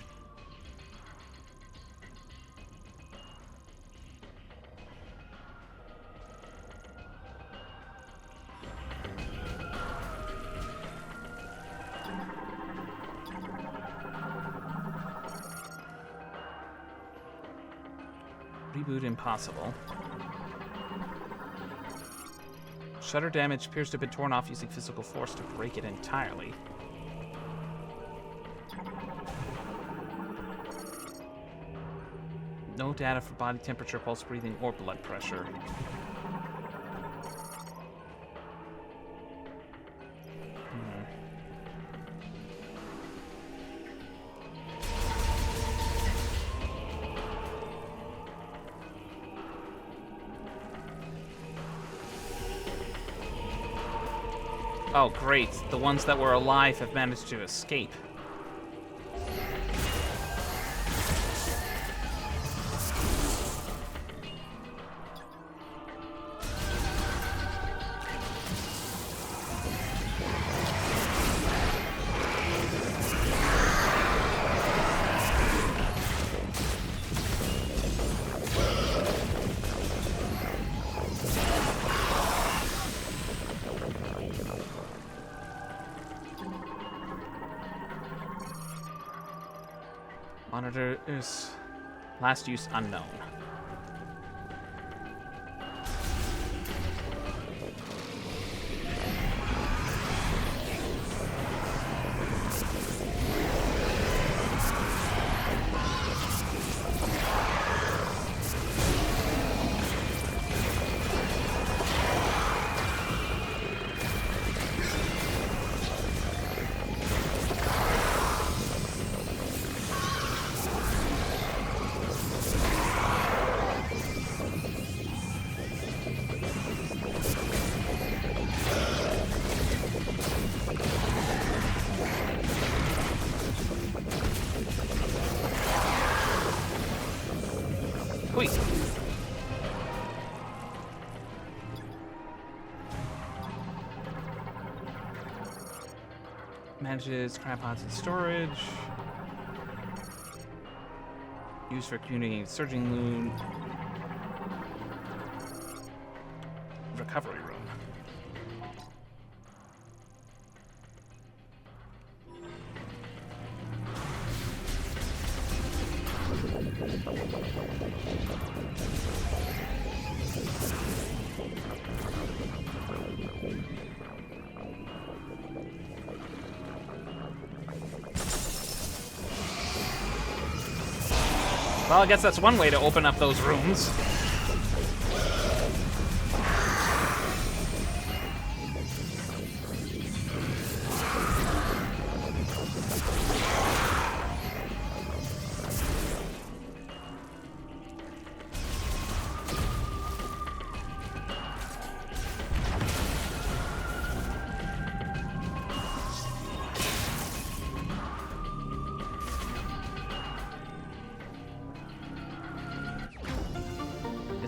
Reboot impossible. Shutter damage appears to have been torn off using physical force to break it entirely. No data for body temperature, pulse breathing, or blood pressure. Oh, great. The ones that were alive have managed to escape. Monitor is last use unknown. Wait. Manages crab pots and storage. Used for communicating with surging loon. Recovery room. Well, I guess that's one way to open up those rooms.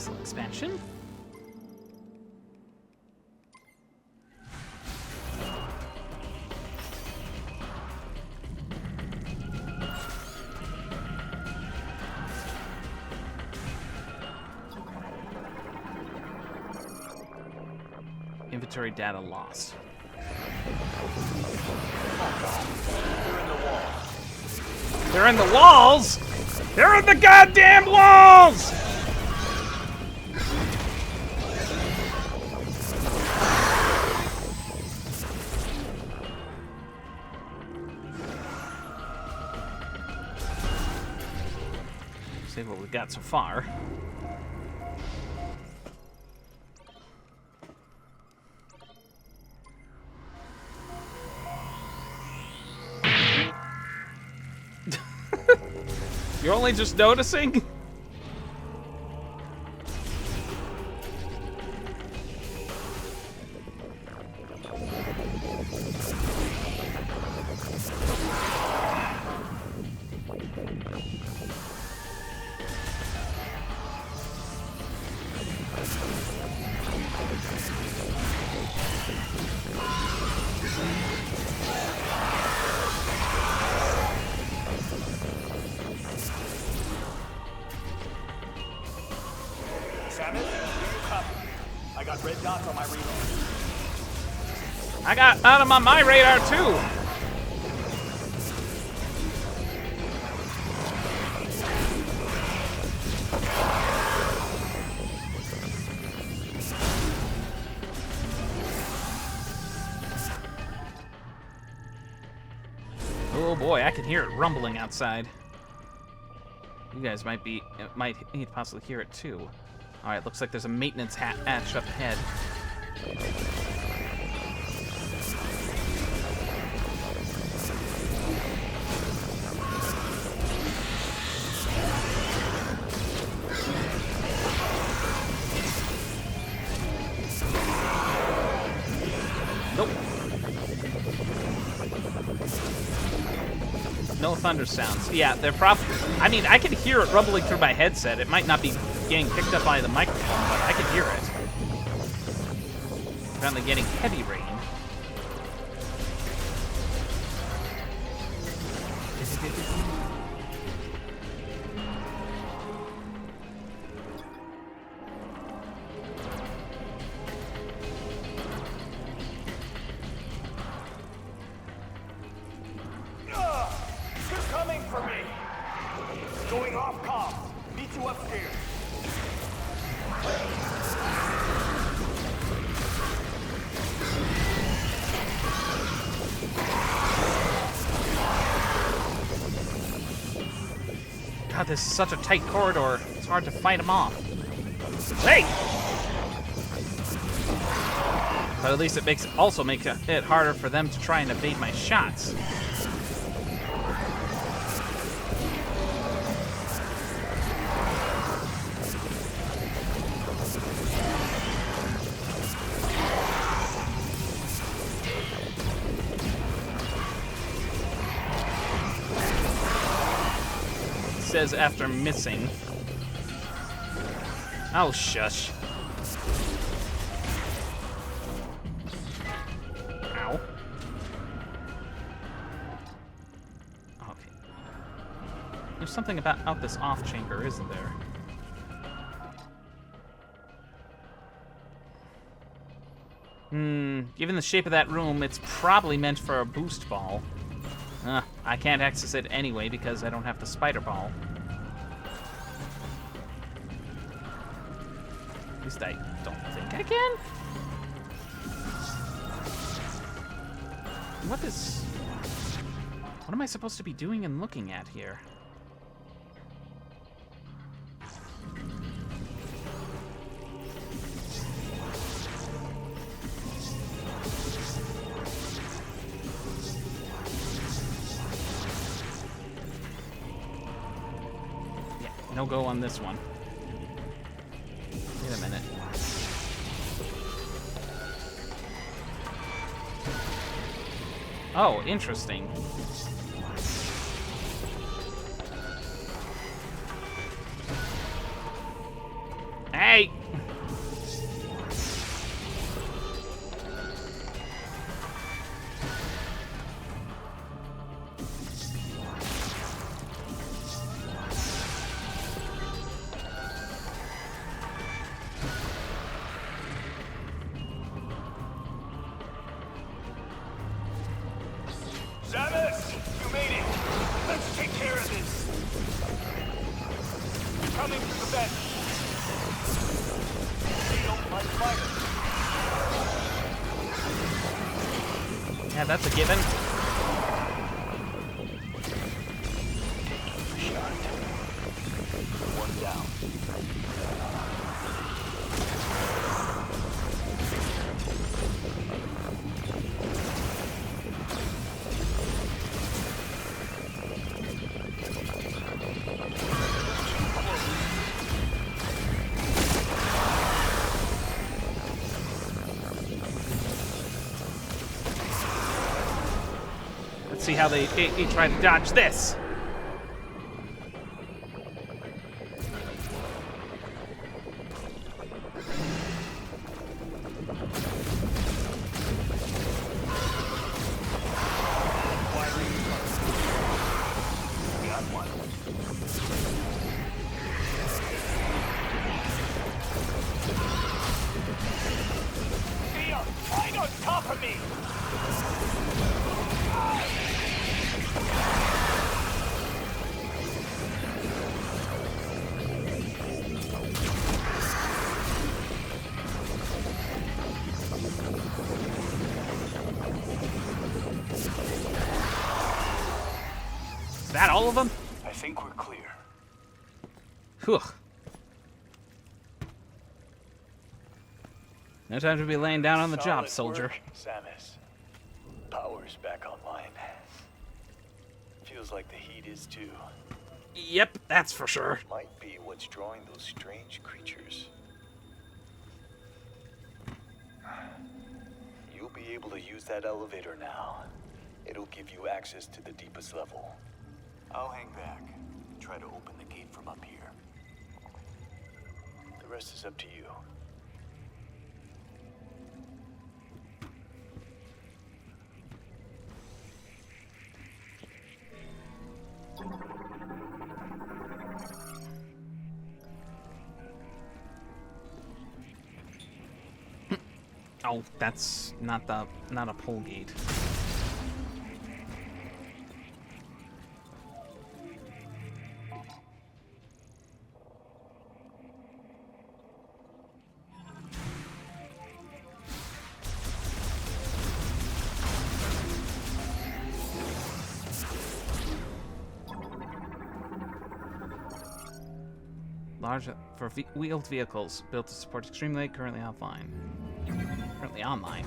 Missile expansion. Inventory data lost. They're in the walls! They're in the goddamn walls! See what we've got so far. You're only just noticing?
I got red dots on my radar.
I got out of my radar too. Oh boy, I can hear it rumbling outside. You guys might possibly hear it too. All right, looks like there's a maintenance hatch up ahead. Nope. No thunder sounds. Yeah, they're probably... I mean, I can hear it rumbling through my headset. It might not be getting picked up by the microphone, but I can hear it. Apparently getting heavy rain.
They're coming for me. Going off comm. Meet you upstairs.
God, this is such a tight corridor. It's hard to fight them off. Hey! But at least it also makes it harder for them to try and evade my shots. Says after missing. Oh, shush. Ow. Okay. There's something about this off chamber, isn't there? Given the shape of that room, it's probably meant for a boost ball. I can't access it anyway because I don't have the spider ball. At least I don't think I can. What am I supposed to be doing and looking at here? No go on this one. Wait a minute. Oh, interesting. Hey!
They don't like fire.
Yeah, that's a given.
Shot. One down.
Let's see how they try to dodge this.
Right on top of me!
Is that all of them?
I think we're clear.
Whew. No time to be laying down on the job, soldier.
Work, Samus. Power's back online. Feels like the heat is too.
Yep, that's for sure.
Might be what's drawing those strange creatures. You'll be able to use that elevator now. It'll give you access to the deepest level. I'll hang back and try to open the gate from up here. The rest is up to you.
Oh, that's not a pull gate. Large for wheeled vehicles built to support extreme light, currently offline. Currently online.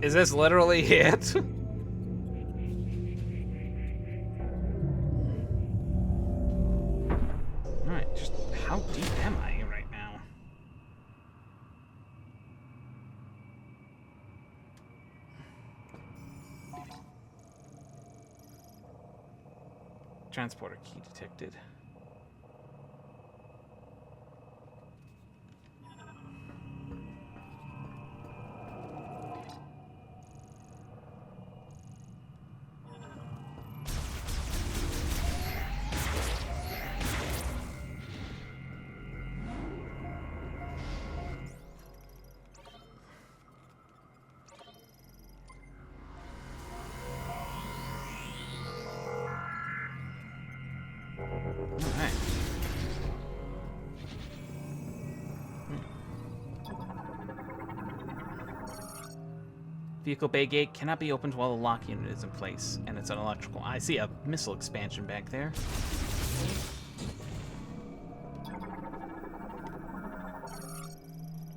Is this literally it? Alright, just how deep am I right now? Transporter key detected. Alright. Vehicle bay gate cannot be opened while the lock unit is in place, and it's an electrical. I see a missile expansion back there.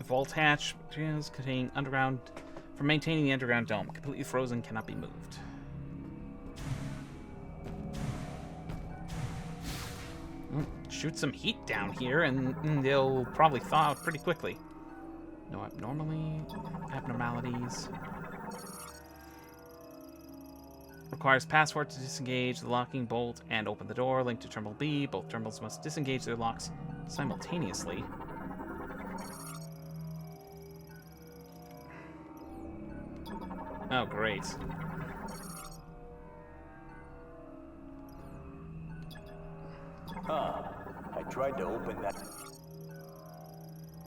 Vault hatch materials containing underground for maintaining the underground dome. Completely frozen, cannot be moved. Shoot some heat down here, and they'll probably thaw out pretty quickly. No abnormalities. Requires password to disengage the locking bolt and open the door. Linked to terminal B. Both terminals must disengage their locks simultaneously. Oh, great.
Huh. I tried to open that.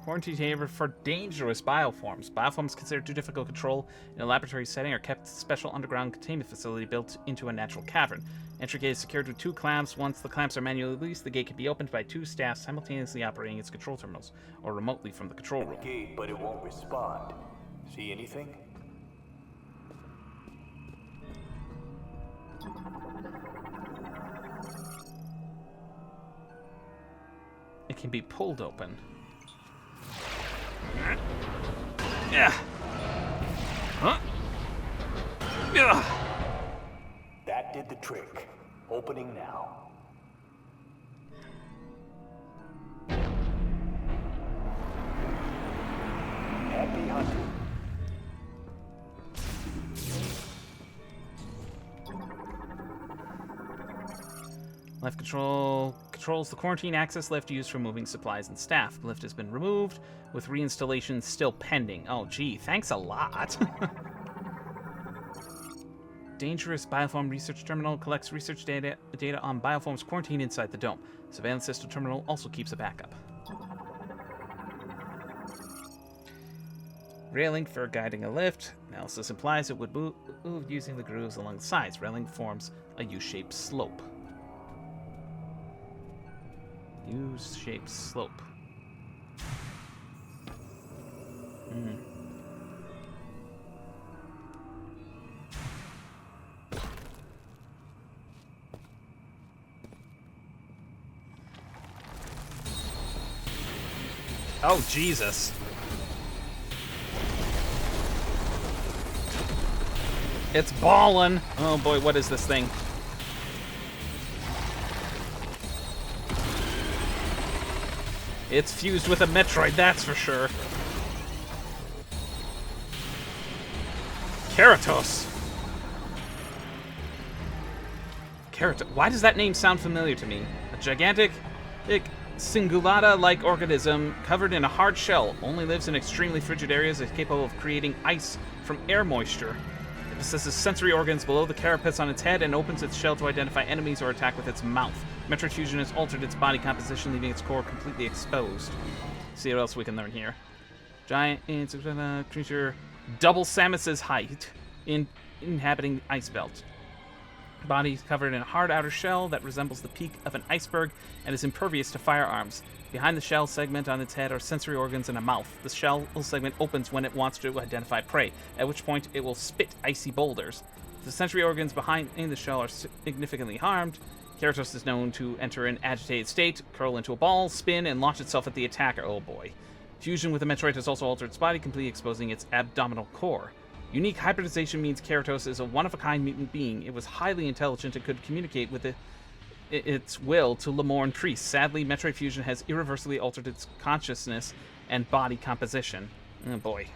Quarantine chamber for dangerous bioforms. Bioforms considered too difficult to control in a laboratory setting are kept in a special underground containment facility built into a natural cavern. Entry gate is secured with 2 clamps. Once the clamps are manually released, the gate can be opened by 2 staff simultaneously operating its control terminals, or remotely from the control room.
Gate, but it won't respond. See anything?
It can be pulled open. Yeah. Huh? Yeah.
That did the trick. Opening now. Happy hunting.
Lift control controls the quarantine access lift used for moving supplies and staff. The lift has been removed, with reinstallation still pending. Oh, gee, thanks a lot. Dangerous Bioform Research Terminal collects research data on bioforms quarantined inside the dome. Surveillance System Terminal also keeps a backup. Railing for guiding a lift. Analysis implies it would move using the grooves along the sides. Railing forms a U-shaped slope. U-shaped slope. Oh, Jesus. It's ballin'. Oh boy, what is this thing? It's fused with a Metroid, that's for sure. Keratos. Why does that name sound familiar to me? A gigantic, cingulata-like organism covered in a hard shell, only lives in extremely frigid areas, is capable of creating ice from air moisture. It possesses sensory organs below the carapace on its head and opens its shell to identify enemies or attack with its mouth. Metroid fusion has altered its body composition, leaving its core completely exposed. See what else we can learn here. Giant creature, double Samus's height, inhabiting ice belt. Body covered in a hard outer shell that resembles the peak of an iceberg and is impervious to firearms. Behind the shell segment on its head are sensory organs and a mouth. The shell segment opens when it wants to identify prey, at which point it will spit icy boulders. If the sensory organs behind the shell are significantly harmed, Keratos is known to enter an agitated state, curl into a ball, spin, and launch itself at the attacker. Oh boy. Fusion with the Metroid has also altered its body, completely exposing its abdominal core. Unique hybridization means Keratos is a one-of-a-kind mutant being. It was highly intelligent and could communicate with its will to Lemorn priests. Sadly, Metroid fusion has irreversibly altered its consciousness and body composition. Oh boy.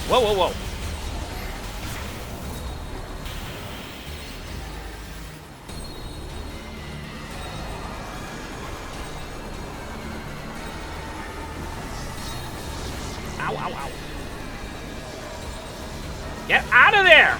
Whoa, whoa, whoa. Ow, ow, ow. Get out of there!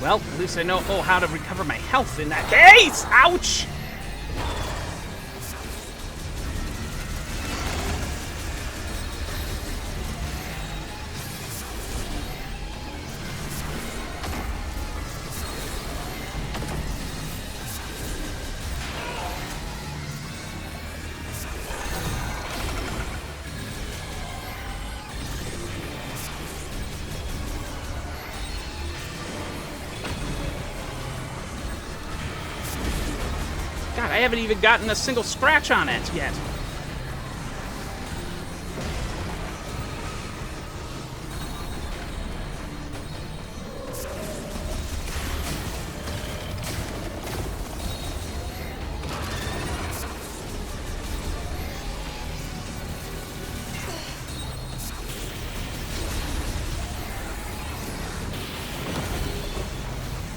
Well, at least I know how to recover my health in that case! Ouch! God, I haven't even gotten a single scratch on it yet.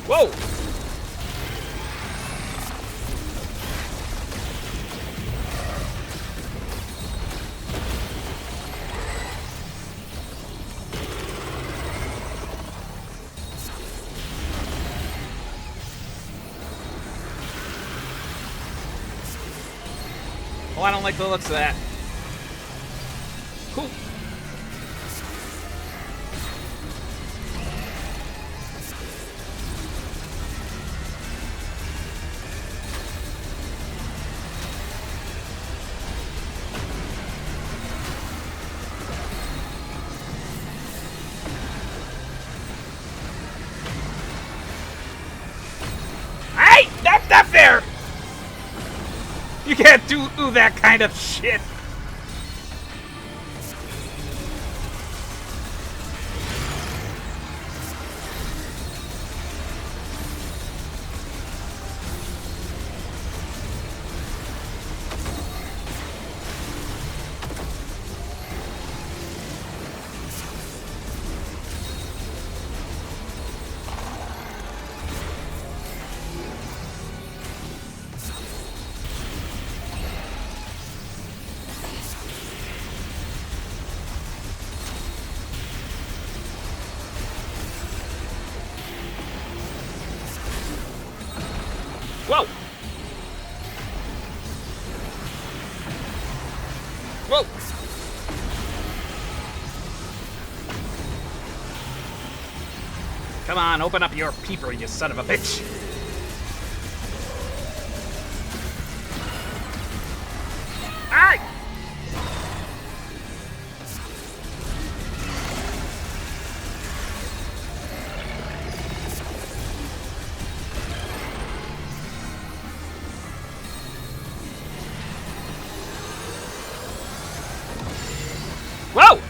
Whoa! Oh, I don't like the looks of that. Cool. Hey! That's not fair! You can't do that kind of shit! Whoa! Whoa! Come on, open up your peeper, you son of a bitch! Aye! Whoa!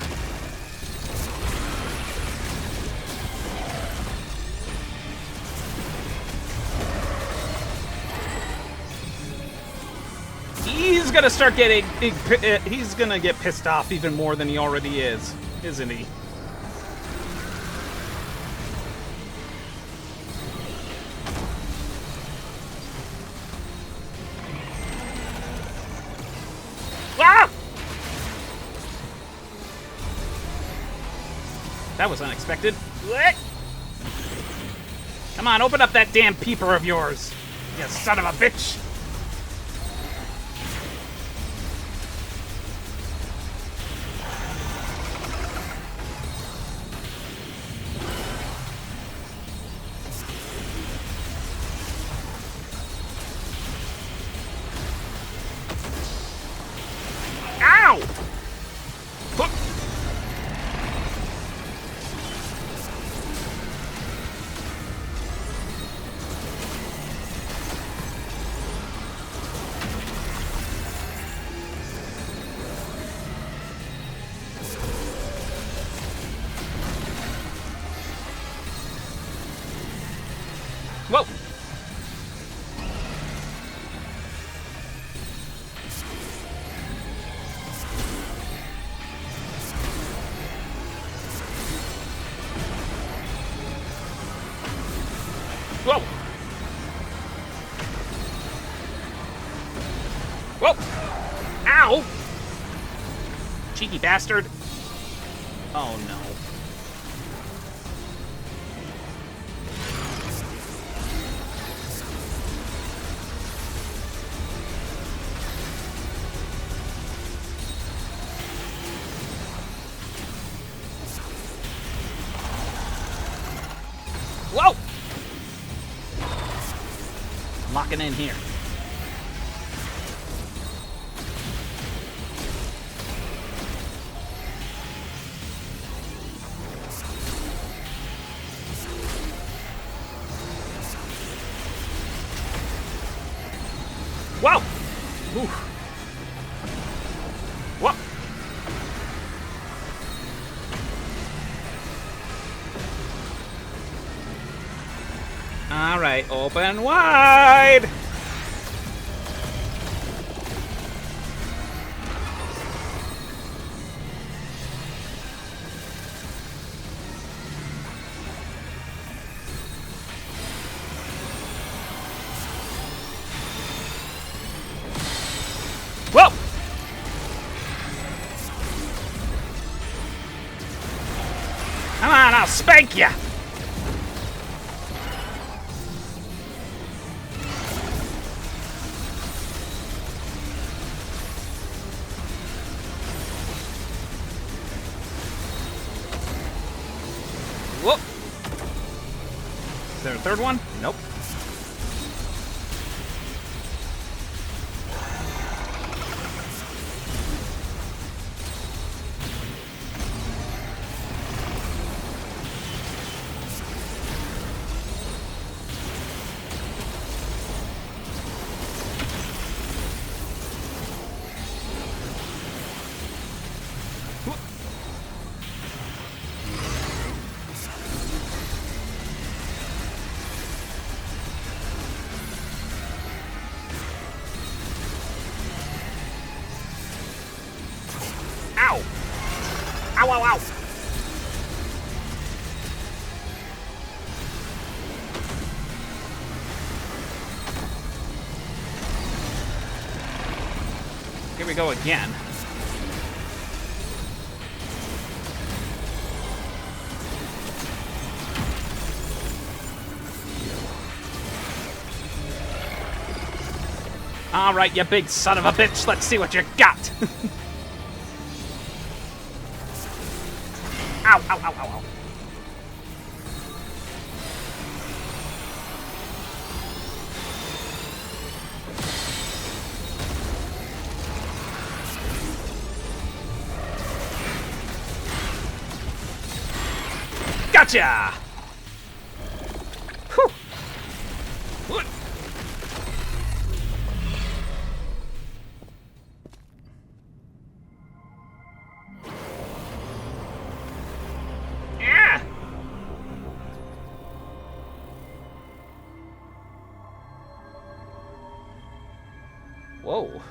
He's gonna start getting... He's gonna get pissed off even more than he already is, isn't he? Ah! That was unexpected. What? Come on, open up that damn peeper of yours, you son of a bitch! Ow! Hook. Whoa! Whoa! Whoa! Ow! Cheeky bastard. Oh no. Whoa! I'm locking in here. Whoa! Oof. Whoa! All right, open wide. Whoa! Come on, I'll spank ya! Whoop! Is there a third one? Nope. Ow! Ow, ow, ow! Here we go again. All right, you big son of a bitch. Let's see what you got. Ow, ow, ow, ow, ow. Gotcha! Whew. What? Ah! Whoa.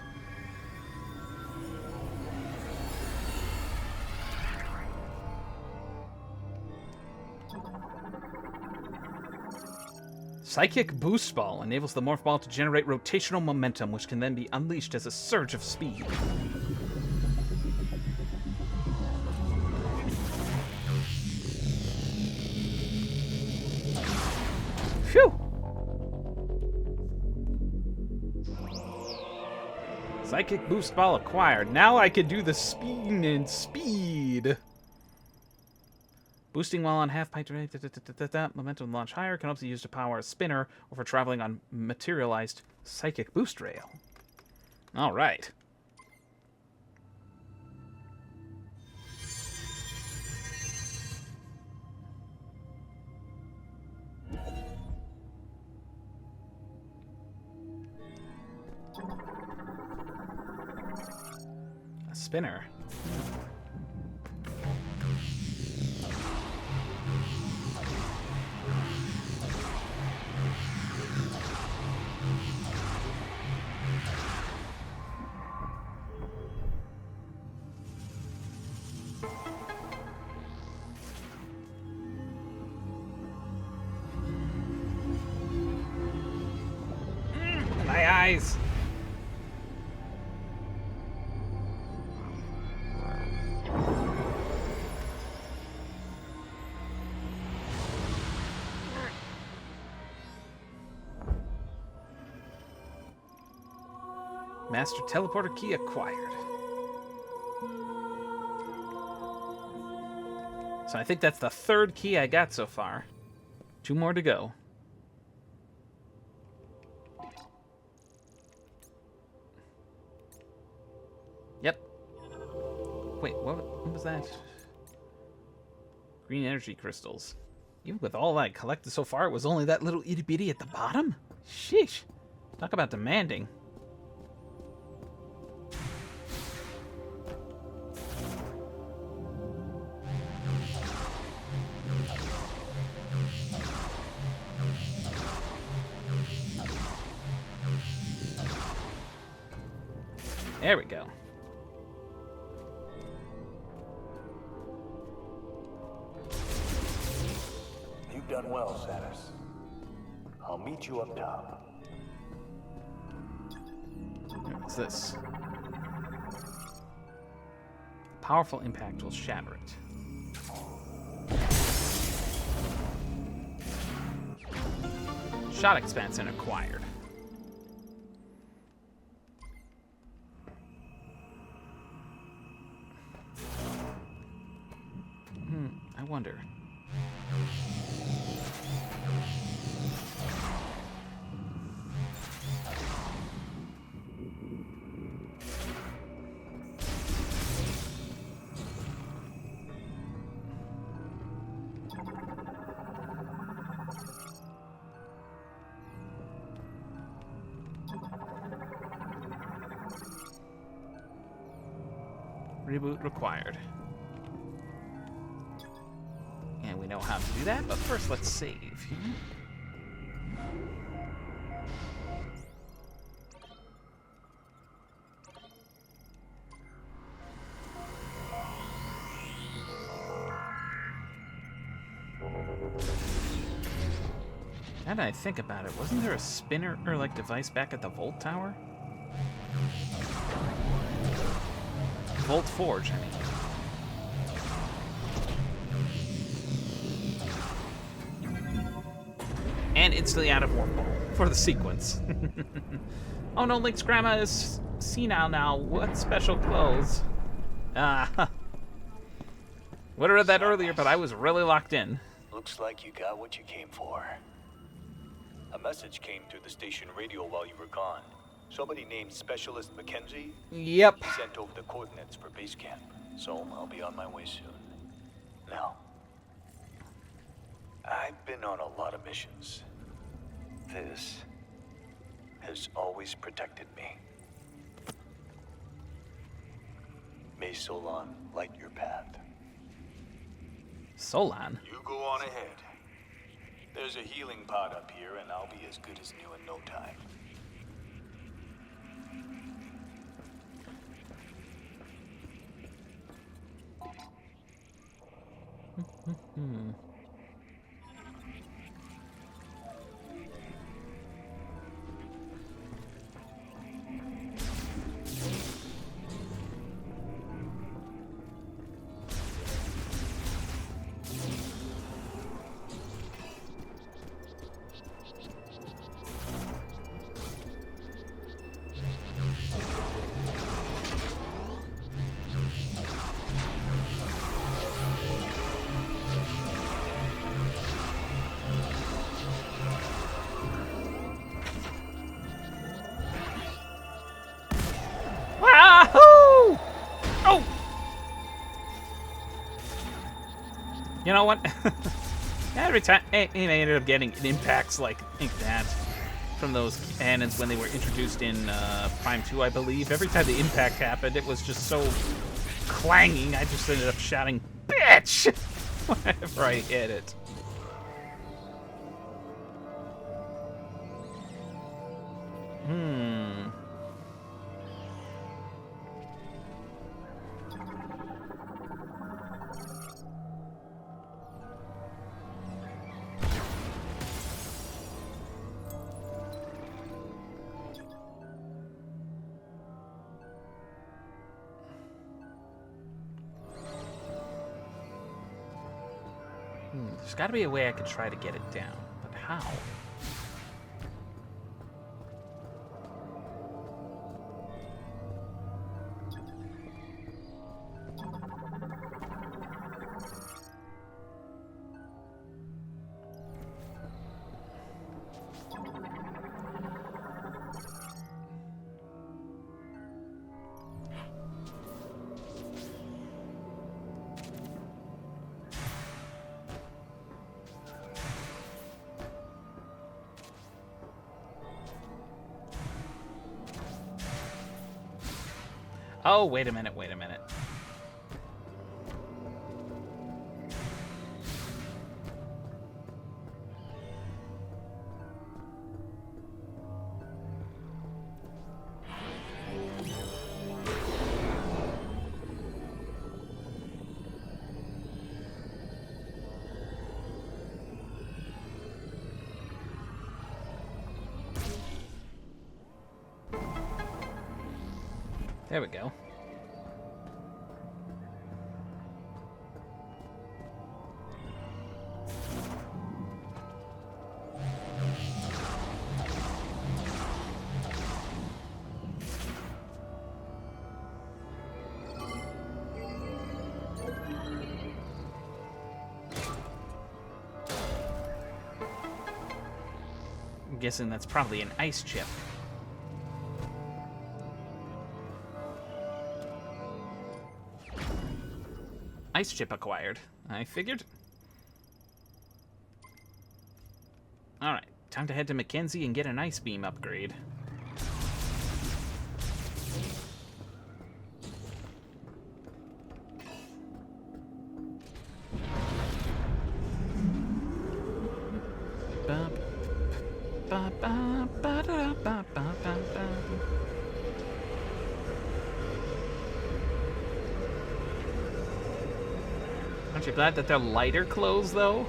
Psychic Boost Ball enables the Morph Ball to generate rotational momentum, which can then be unleashed as a surge of speed. Phew! Psychic Boost Ball acquired. Now I can do the spin and speed. Boosting while on half pipe momentum launch higher can also be used to power a spinner or for traveling on materialized psychic boost rail. All right. A spinner. My eyes! Master Teleporter Key acquired. So I think that's the third key I got so far. 2 more to go. Yep. Wait, what was that? Green energy crystals. Even with all that collected so far, it was only that little itty bitty at the bottom? Sheesh. Talk about demanding. There we go.
You've done well, Samus. I'll meet you up top.
What's this? Powerful impact will shatter it. Shot expansion acquired. I wonder. Reboot required. And we know how to do that, but first let's save. Now that I think about it, wasn't there a spinner or like device back at the Volt Tower? Volt Forge, I mean. And instantly out of warp ball for the sequence. Oh no, Link's grandma is senile now. What special clothes? Ah. Would have read that earlier, but I was really locked in.
Looks like you got what you came for. A message came through the station radio while you were gone. Somebody named Specialist Mackenzie?
Yep.
He sent over the coordinates for base camp, so I'll be on my way soon. Now, I've been on a lot of missions. This has always protected me. May Solon light your path.
Solon?
You go on ahead. There's a healing pod up here, and I'll be as good as new in no time.
Wahoo! Oh! You know what? Every time I ended up getting impacts like that from those cannons when they were introduced in Prime 2, I believe. Every time the impact happened, it was just so clanging, I just ended up shouting, "Bitch!" whenever I hit it. There's got to be a way I could try to get it down, but how? Oh, wait a minute, wait a minute. There we go. I'm guessing that's probably an ice chip. Ice chip acquired. I figured. Alright, time to head to Mackenzie and get an ice beam upgrade. Aren't you glad that they're lighter clothes, though?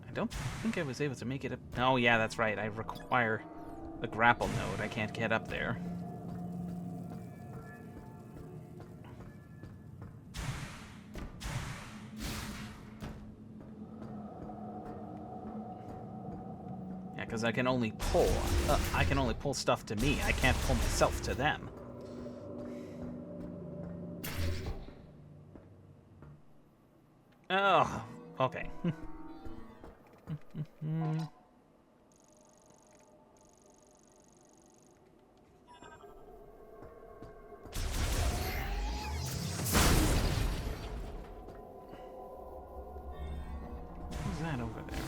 I don't think I was able to make it up. Oh, yeah, that's right. I require the grapple node. I can't get up there. Yeah, because I can only pull. I can only pull stuff to me. I can't pull myself to them. Oh, okay. What's that over there?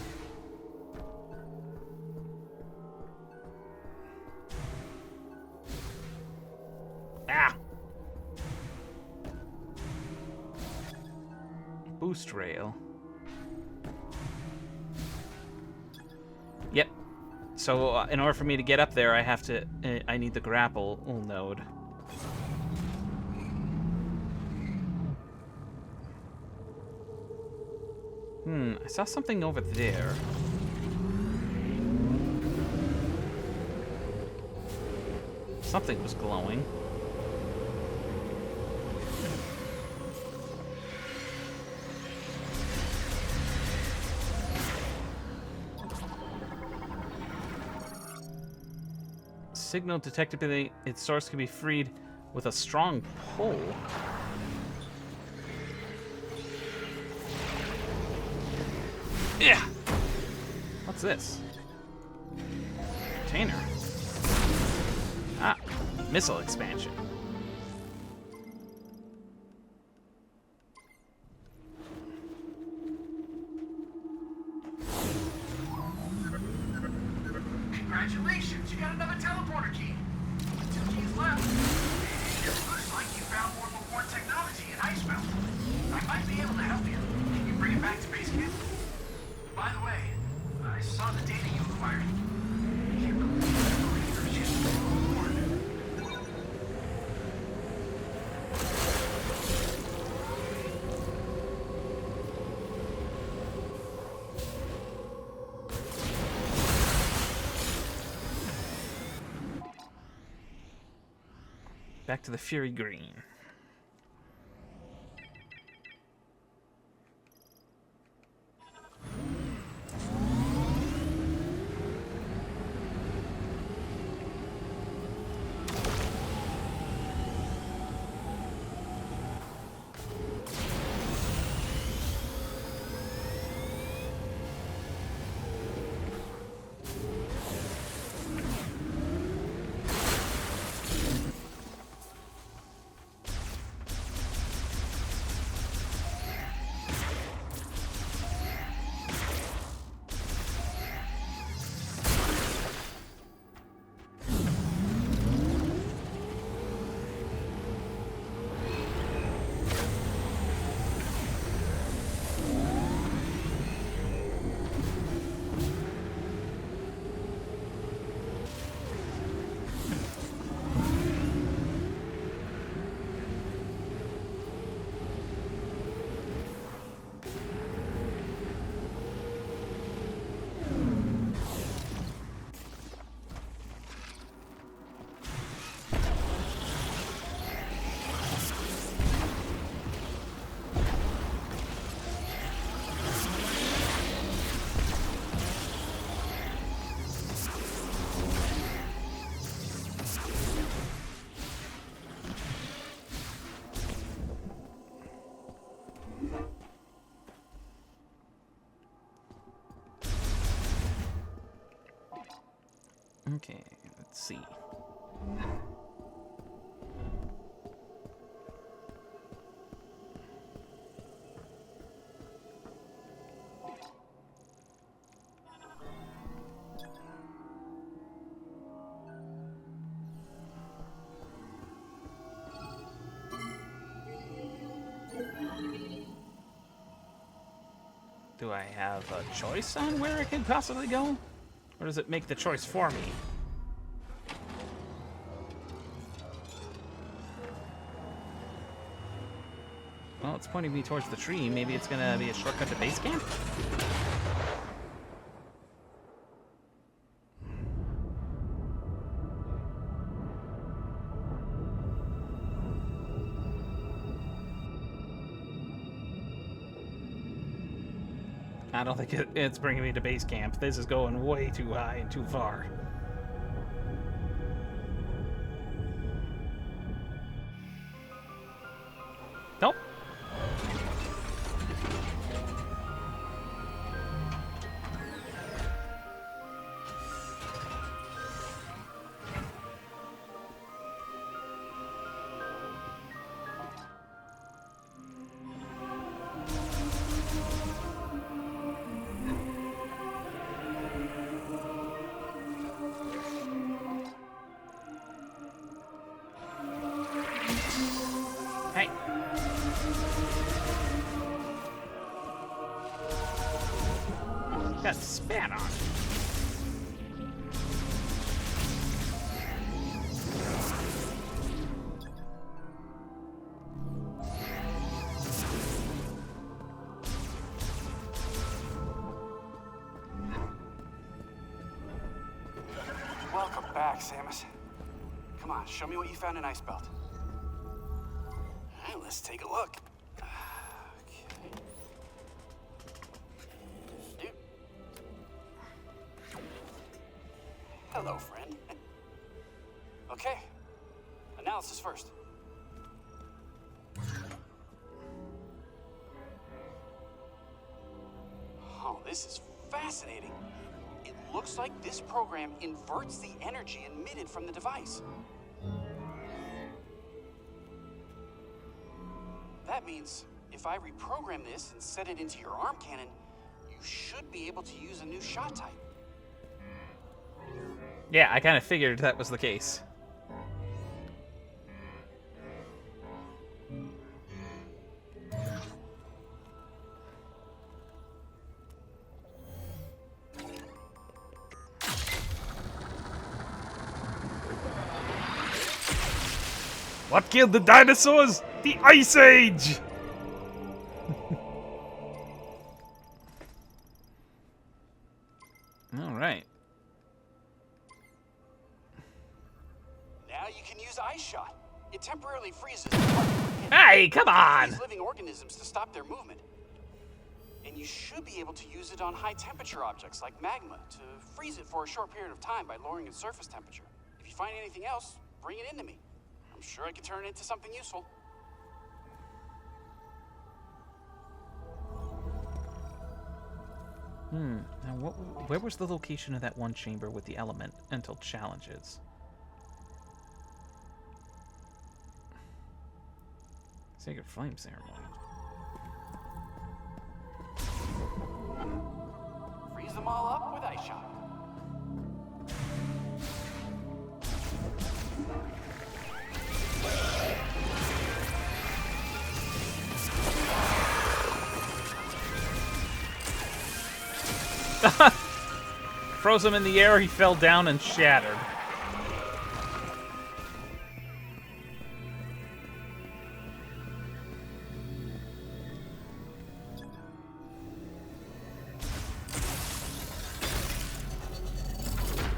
Ah! Boost rail. Yep. So in order for me to get up there, I have to. I need the grapple node. I saw something over there. Something was glowing. Signal detected by its source can be freed with a strong pull. Yeah. What's this? Container. Ah, missile expansion.
Congratulations, you got another teleporter key. 2 keys left. It looks like you found more reward technology in Ice Mountain. I might be able to help you. Can you bring it back to base camp? By the way, I saw the data you acquired. I can't believe there's just no reward.
Back to the Fury Green. Okay, let's see. Do I have a choice on where it could possibly go? Or does it make the choice for me? Well, it's pointing me towards the tree. Maybe it's gonna be a shortcut to base camp? I don't think it's bringing me to base camp. This is going way too high and too far. Nope. Hey. Got spat on.
Welcome back, Samus. Come on, show me what you found in Icebelt. All right, let's take a look. Okay. Dude. Hello, friend. Okay, analysis first. Oh, this is fascinating. It looks like this program inverts the energy emitted from the device. That means if I reprogram this and set it into your arm cannon, you should be able to use a new shot type.
Yeah, I kind of figured that was the case. What killed the dinosaurs? The Ice Age! Alright.
Now you can use Ice Shot.
It temporarily freezes the part of
Hey, come on!
these living organisms to stop their movement. And you should be able to use it on high-temperature objects like magma to freeze it for a short period of time by lowering its surface temperature. If you find anything else, bring it into me. I'm sure I can turn it into something useful.
Now, where was the location of that one chamber with the elemental challenges? Sacred Flame Ceremony.
Freeze them all up with ice shock.
Froze him in the air, he fell down and shattered.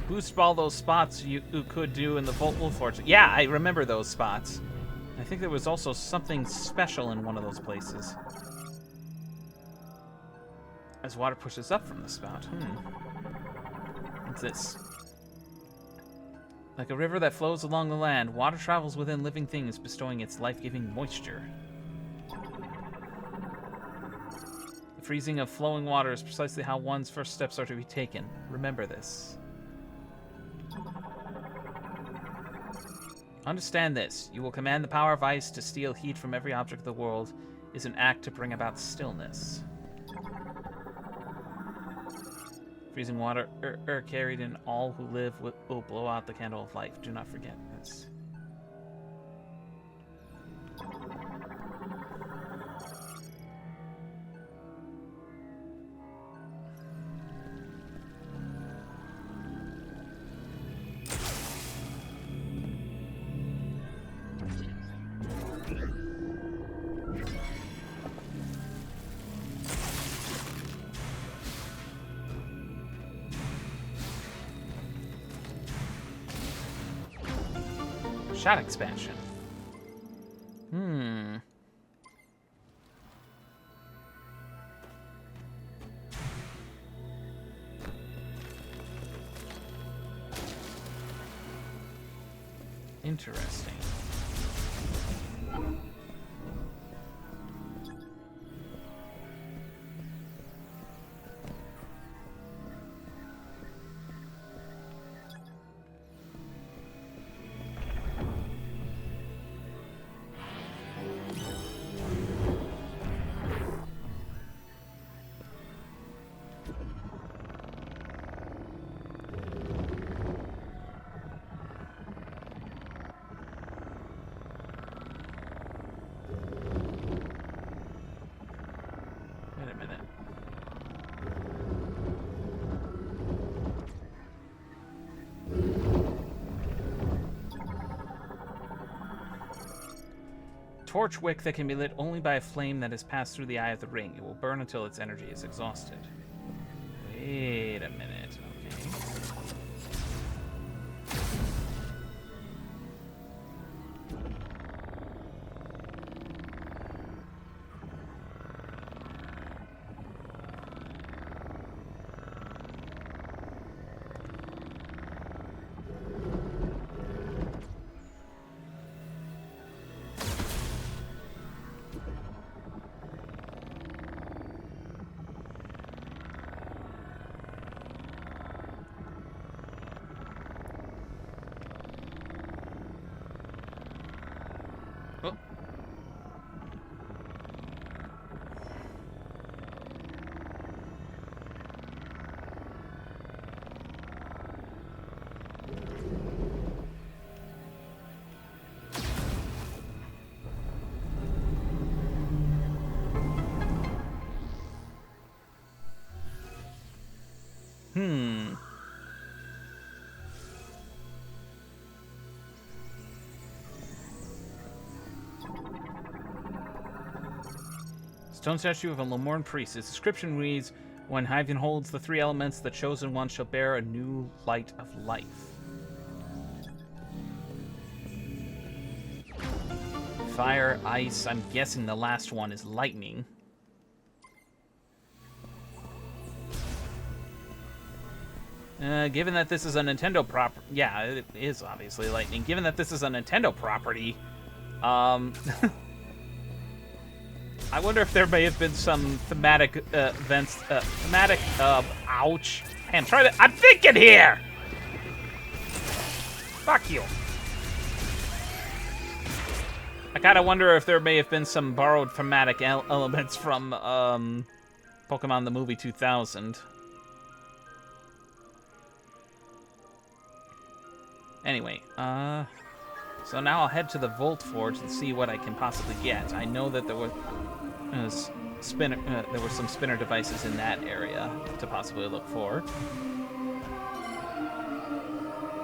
Boost all those spots you could do in the Wolf Fortress. Yeah, I remember those spots. I think there was also something special in one of those places. As water pushes up from the spout. What's this? Like a river that flows along the land, water travels within living things, bestowing its life-giving moisture. The freezing of flowing water is precisely how one's first steps are to be taken. Remember this. Understand this. You will command the power of ice to steal heat from every object of the world is an act to bring about stillness. Freezing water carried in all who live will blow out the candle of life. Do not forget this. Shot expansion. Interesting. Torch wick that can be lit only by a flame that has passed through the eye of the ring. It will burn until its energy is exhausted. Wait a minute. Okay. Stone statue of a Lemorn priest. Its description reads, when Hyvian holds the three elements, the chosen one shall bear a new light of life. fire, ice. I'm guessing the last one is lightning. Given that this is a Nintendo yeah, it is obviously lightning. Given that this is a Nintendo property, I wonder if there may have been some thematic events, ouch. Man, I'm thinking here! Fuck you. I kinda wonder if there may have been some borrowed thematic elements from, Pokemon the Movie 2000. Anyway, so now I'll head to the Volt Forge and see what I can possibly get. I know that there were some spinner devices in that area to possibly look for.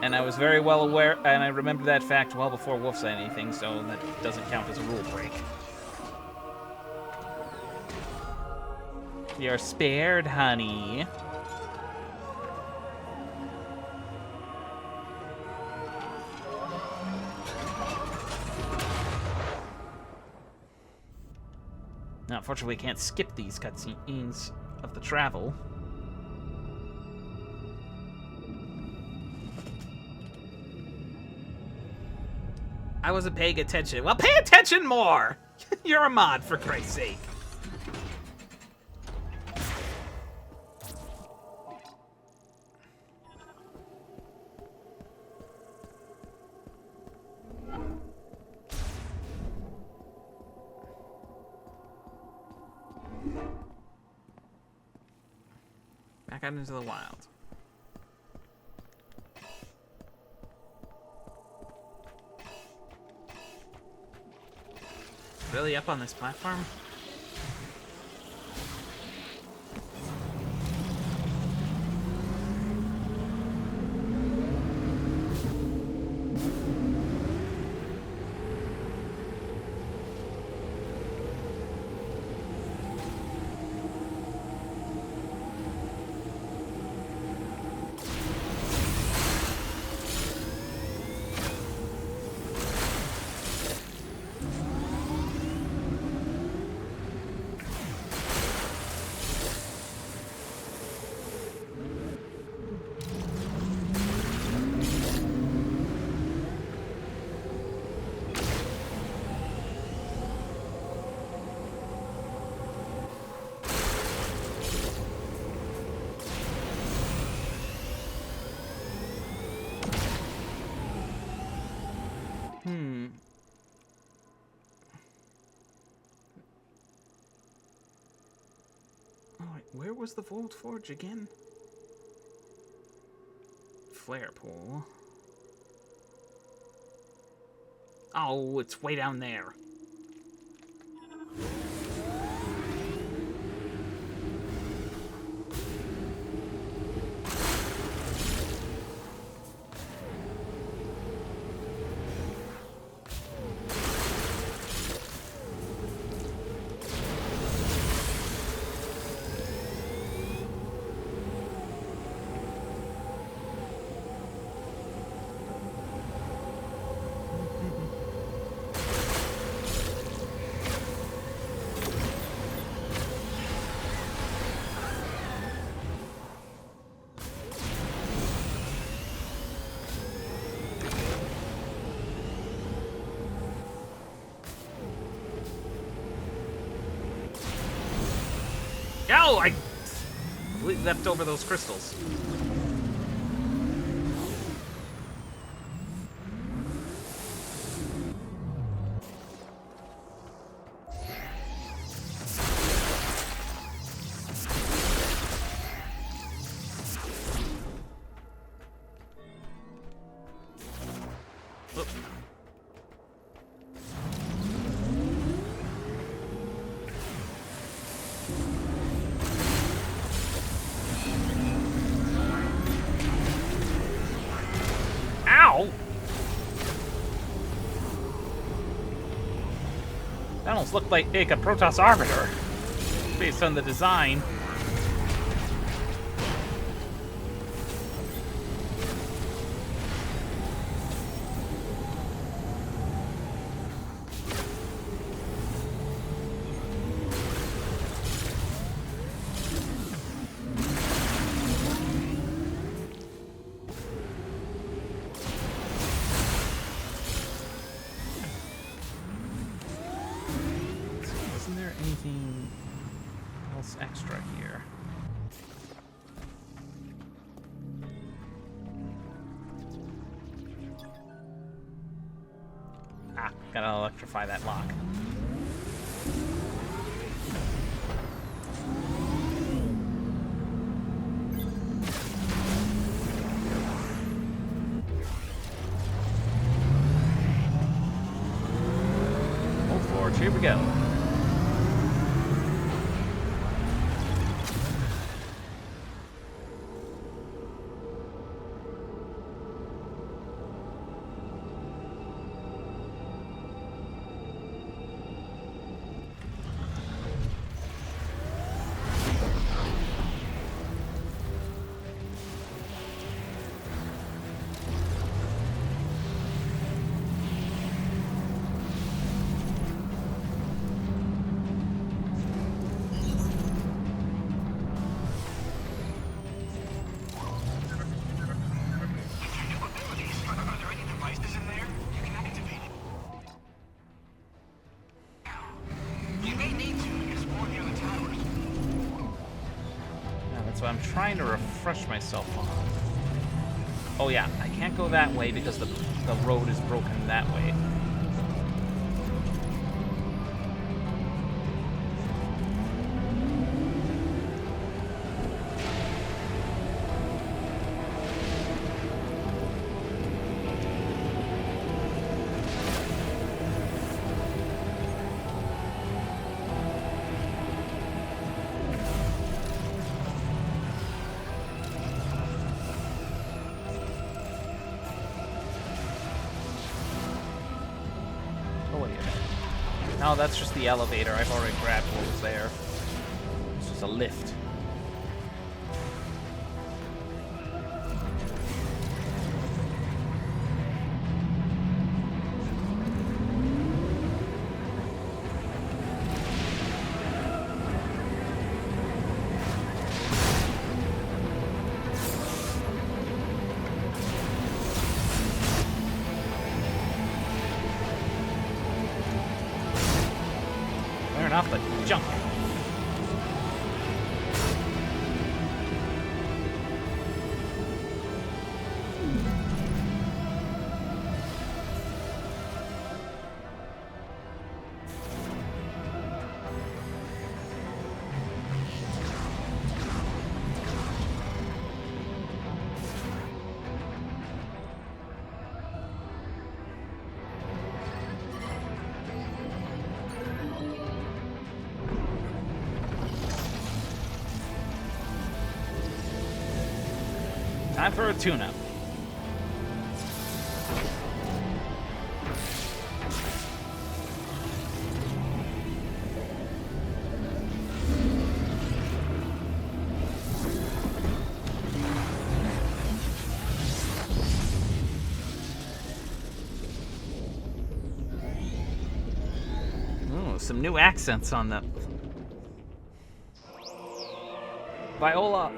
And I was very well aware, and I remember that fact well before Wolf said anything, so that doesn't count as a rule break. You're spared, honey. Now, unfortunately, we can't skip these cutscenes of the travel. I wasn't paying attention. Well, pay attention more! You're a mod, for Christ's sake. Back out into the wild. Really up on this platform? Where was the Volt Forge again? Flare pool. Oh, it's way down there. Oh, I completely left over those crystals. Whoop. That almost looked like a Protoss Arbiter, based on the design. anything else extra here? Ah, gotta electrify that lock. Hold forward, here we go. So I'm trying to refresh myself on. Oh yeah, I can't go that way because the road is broken that way. No, that's just the elevator. I've already grabbed what was there. It's just a lift. Off the junk. Time for a tune-up. Ooh, some new accents on the Viola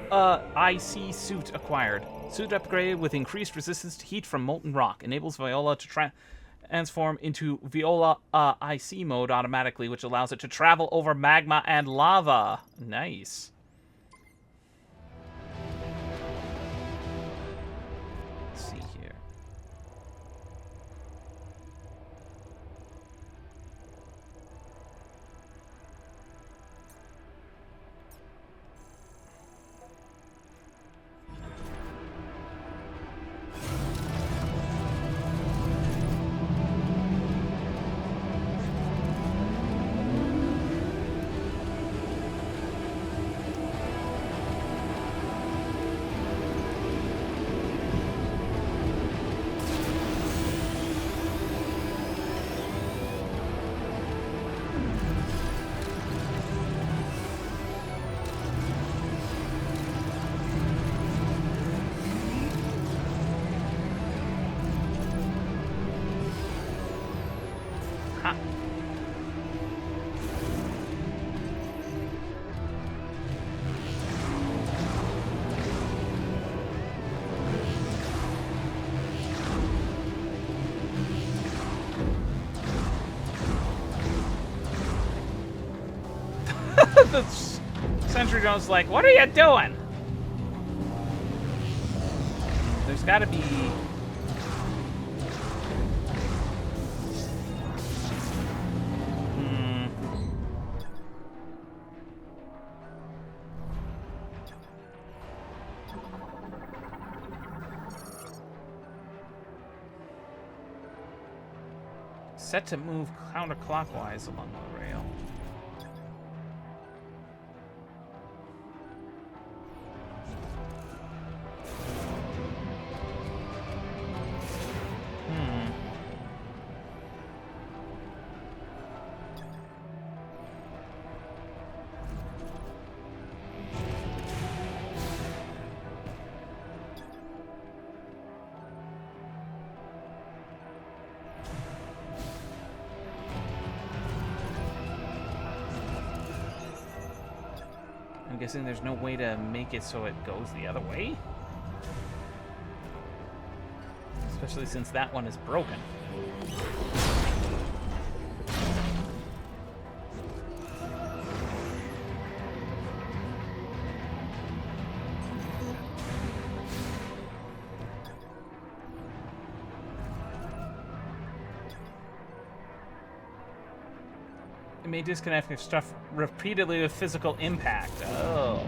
IC suit acquired. Suit upgraded with increased resistance to heat from molten rock. Enables Viola to transform into Viola IC mode automatically, which allows it to travel over magma and lava. Nice. Let's see here. The sentry drone's like, what are you doing? There's got to be... Set to move counterclockwise along the rail. I'm guessing there's no way to make it so it goes the other way? Especially since that one is broken. It may disconnect if stuff repeatedly with physical impact. Oh.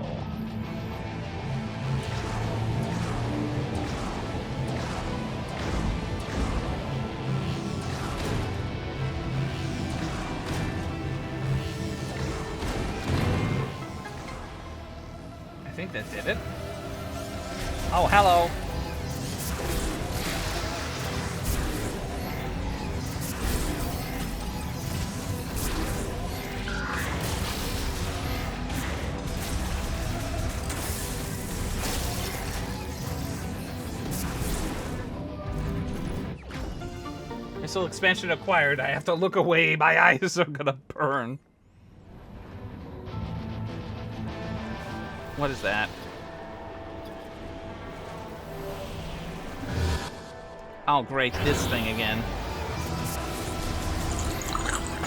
I think that did it. Oh, hello. Missile expansion acquired. I have to look away. My eyes are gonna burn. What is that? Oh, great. This thing again.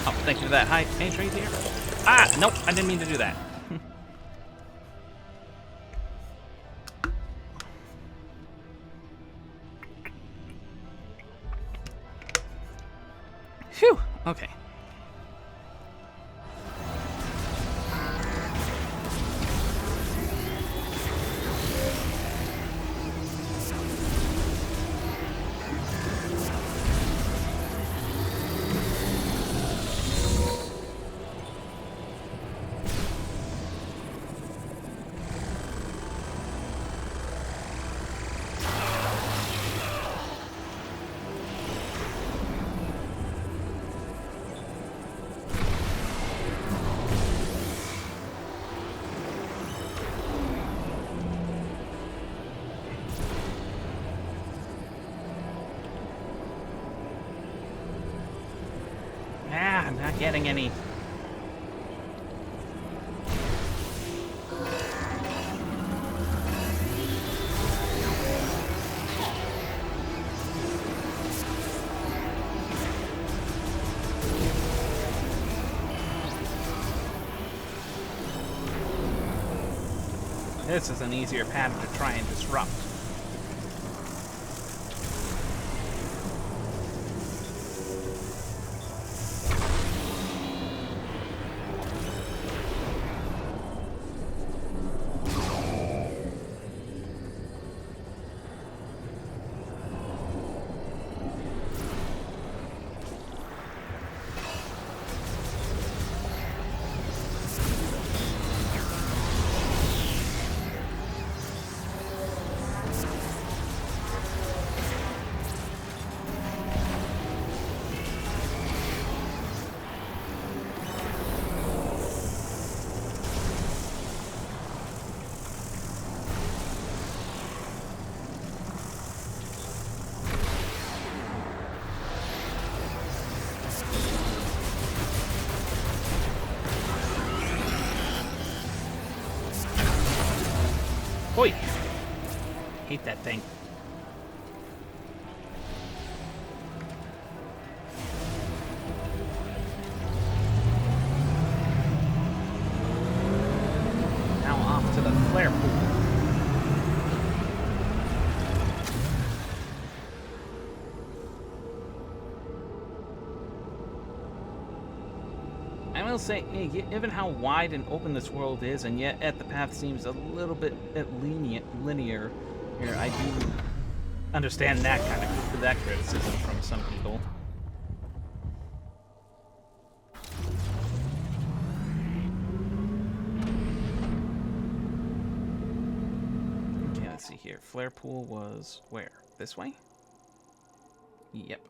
Oh, thank you for that. Hi, can you trade here? Ah, nope. I didn't mean to do that. Phew. Okay. I'm not getting any. This is an easier pattern to try and disrupt. Oi! Hate that thing. flare pool. I will say, given how wide and open this world is, and yet the path seems a little bit linear here, I do understand that criticism from some people. Okay, let's see here. Flare pool was where? This way? Yep.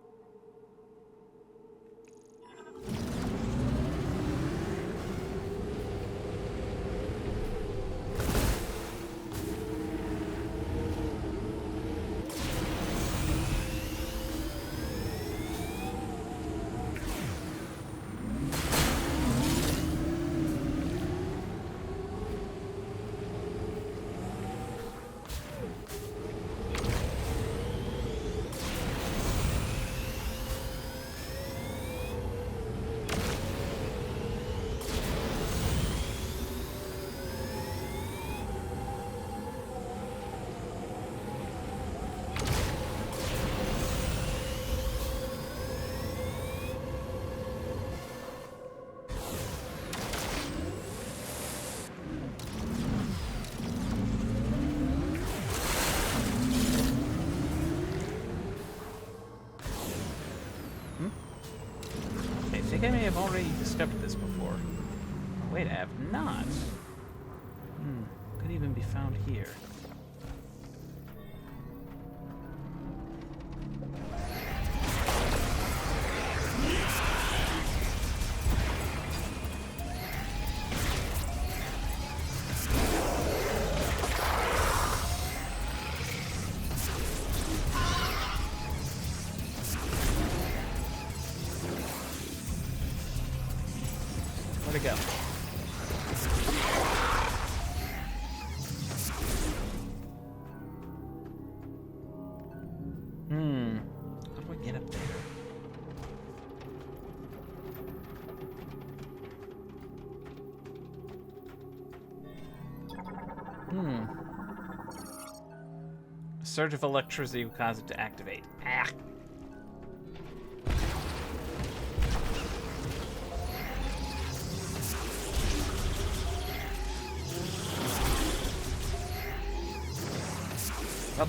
I think I may have already discovered this before. Wait, I have not. Could even be found here. Where'd it go? How do I get up there? A surge of electricity will cause it to activate. Ah! Up.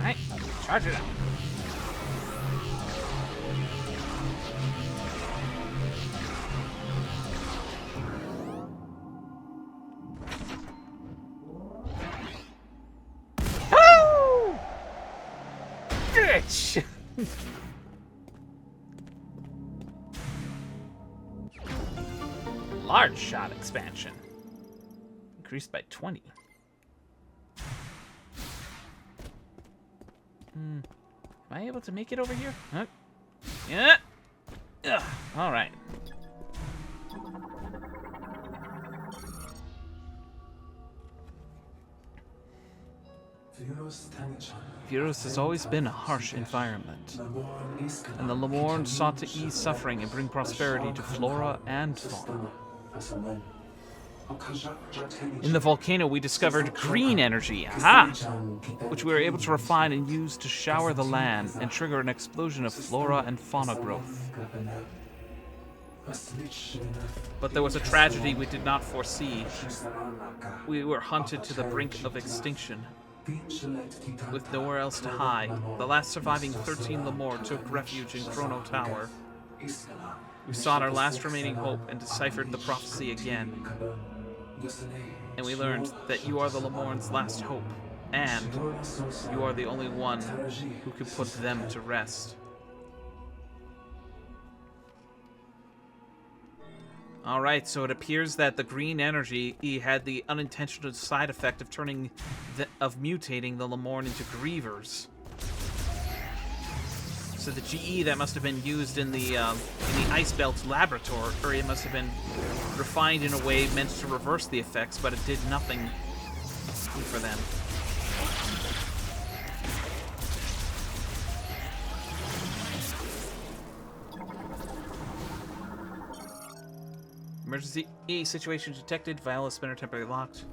Alright, charge it up. Woo! Bitch! Large shot expansion. Increased by 20. Am I able to make it over here? Huh? Yeah. Ugh. All right. Virus has always been a harsh environment, and the Lemorn sought to ease suffering and bring prosperity to flora and fauna. In the volcano, we discovered green energy, which we were able to refine and use to shower the land and trigger an explosion of flora and fauna growth. But there was a tragedy we did not foresee. We were hunted to the brink of extinction. With nowhere else to hide, the last surviving 13 Lemore took refuge in Chrono Tower. We sought our last remaining hope and deciphered the prophecy again. And we learned that you are the Lemorn's last hope, and you are the only one who can put them to rest. Alright, so it appears that the green energy had the unintentional side effect of mutating the Lemorn into grievers. So the GE that must have been used in the Ice Belt laboratory, or it must have been refined in a way meant to reverse the effects, but it did nothing for them. Emergency situation detected. Viola spinner temporarily locked.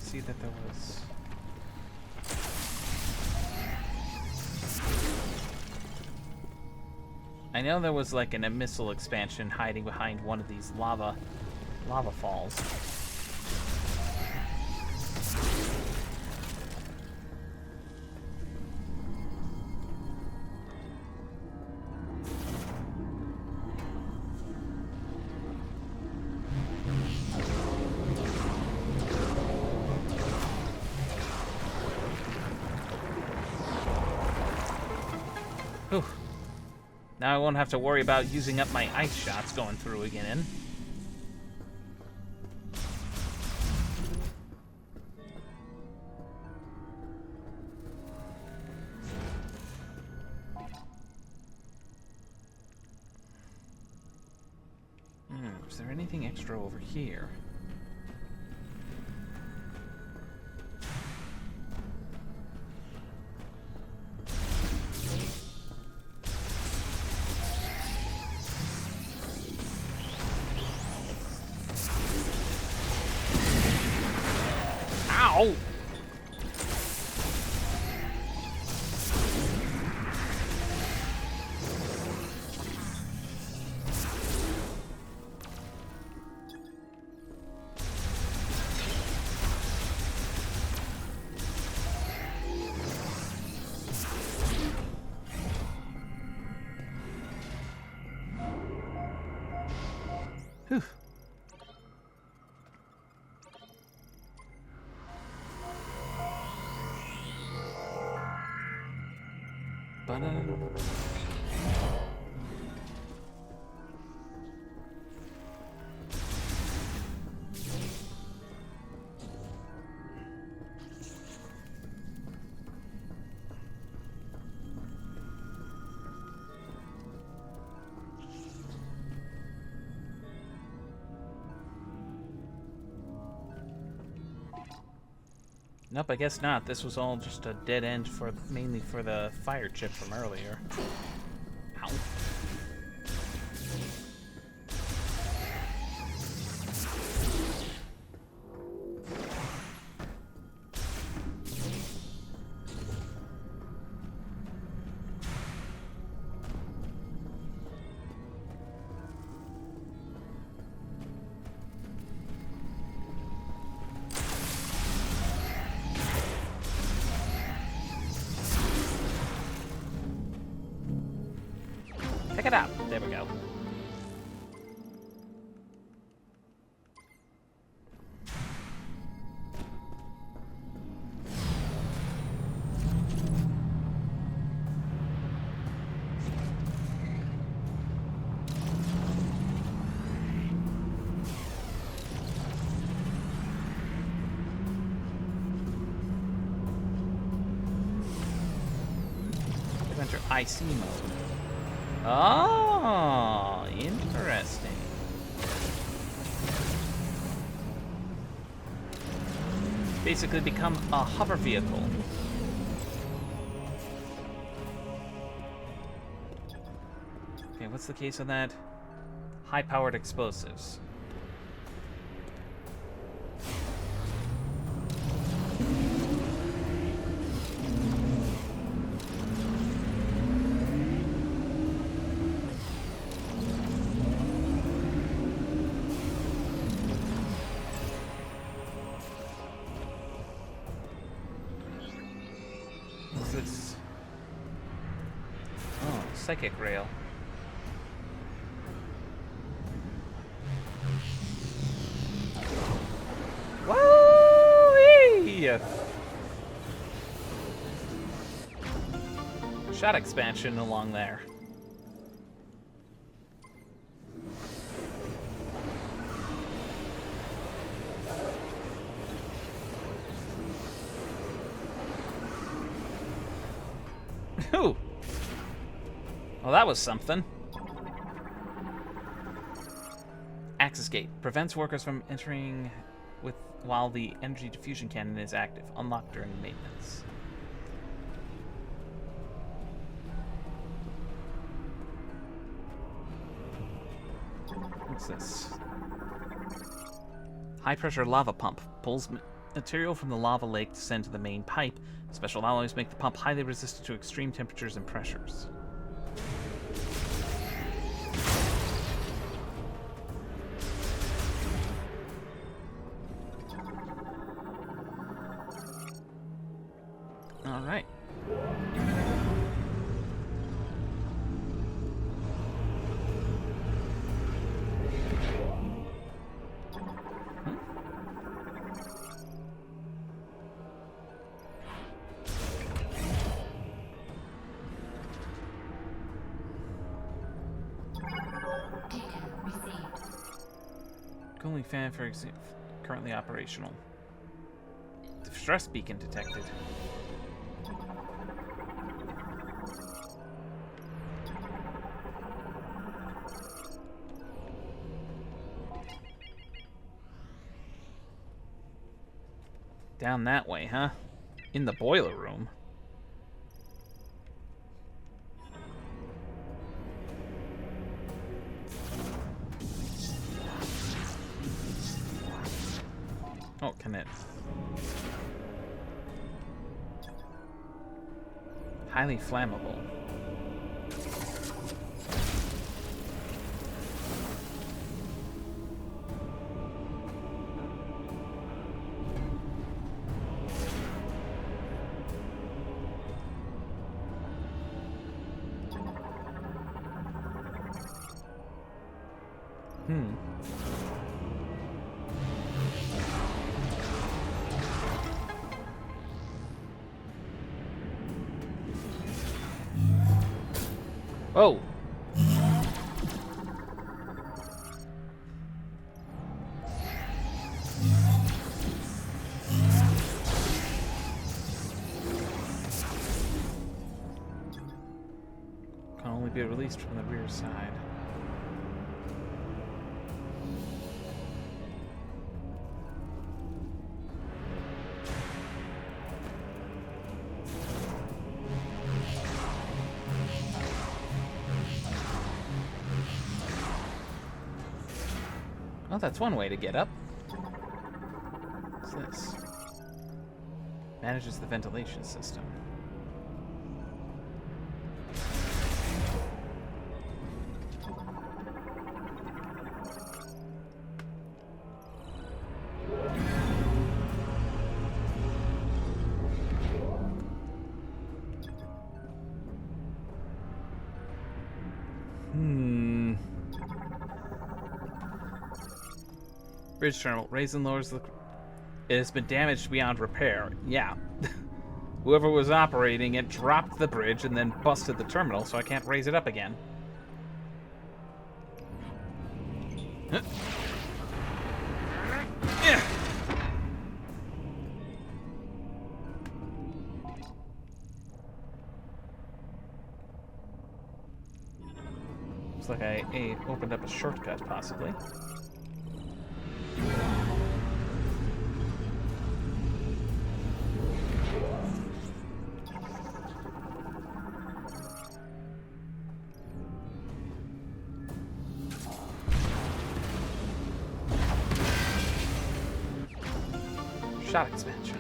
See that there was... I know there was like a missile expansion hiding behind one of these lava falls. Whew. Now I won't have to worry about using up my ice shots going through again. Is there anything extra over here? Ow! Whew. Nope, I guess not. This was all just a dead end mainly for the fire chip from earlier. Ow. Pick it up. There we go. Enter IC mode. Oh, interesting. Basically become a hover vehicle. Okay, what's the case of that? High-powered explosives. This. Oh, psychic rail. Woo-wee! Shot expansion along there. Ooh. Well, that was something. Access gate prevents workers from entering while the energy diffusion cannon is active. Unlocked during maintenance. What's this? High pressure lava pump pulls material from the lava lake to send to the main pipe. Special alloys make the pump highly resistant to extreme temperatures and pressures. All right. Cooling fan for currently operational. Distress beacon detected. Down that way, huh? In the boiler room. Oh, can it? Highly flammable. Oh. Can only be released from the rear side. Oh, that's one way to get up. What's this? Manages the ventilation system. Bridge terminal. Raise and lowers the... It has been damaged beyond repair. Yeah. Whoever was operating it dropped the bridge and then busted the terminal, so I can't raise it up again. Huh. Yeah. Looks like I opened up a shortcut, possibly. Shot expansion.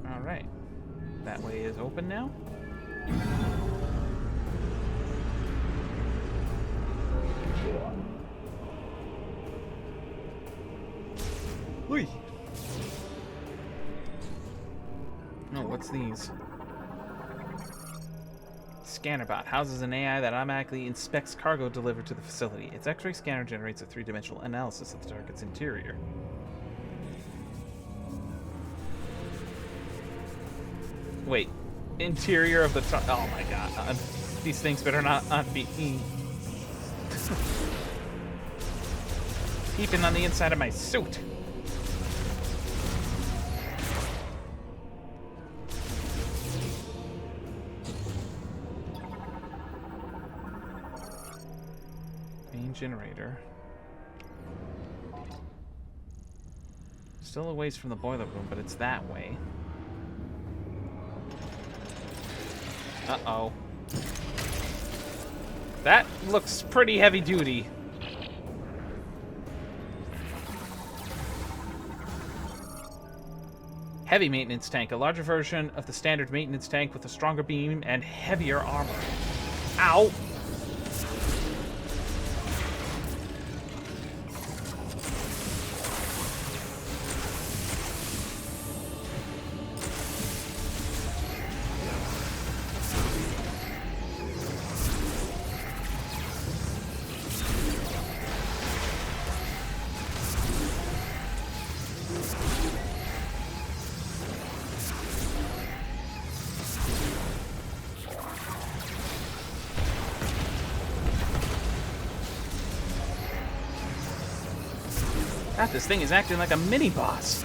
All right. That way is open now. Oi. Oh, what's these? Scannerbot houses an AI that automatically inspects cargo delivered to the facility. Its X-ray scanner generates a three-dimensional analysis of the target's interior. Wait, interior of the oh my god, these things better not be peeping on the inside of my suit. Generator. Still a ways from the boiler room, but it's that way. Uh-oh. That looks pretty heavy duty. Heavy maintenance tank, a larger version of the standard maintenance tank with a stronger beam and heavier armor. Ow! God, this thing is acting like a mini-boss.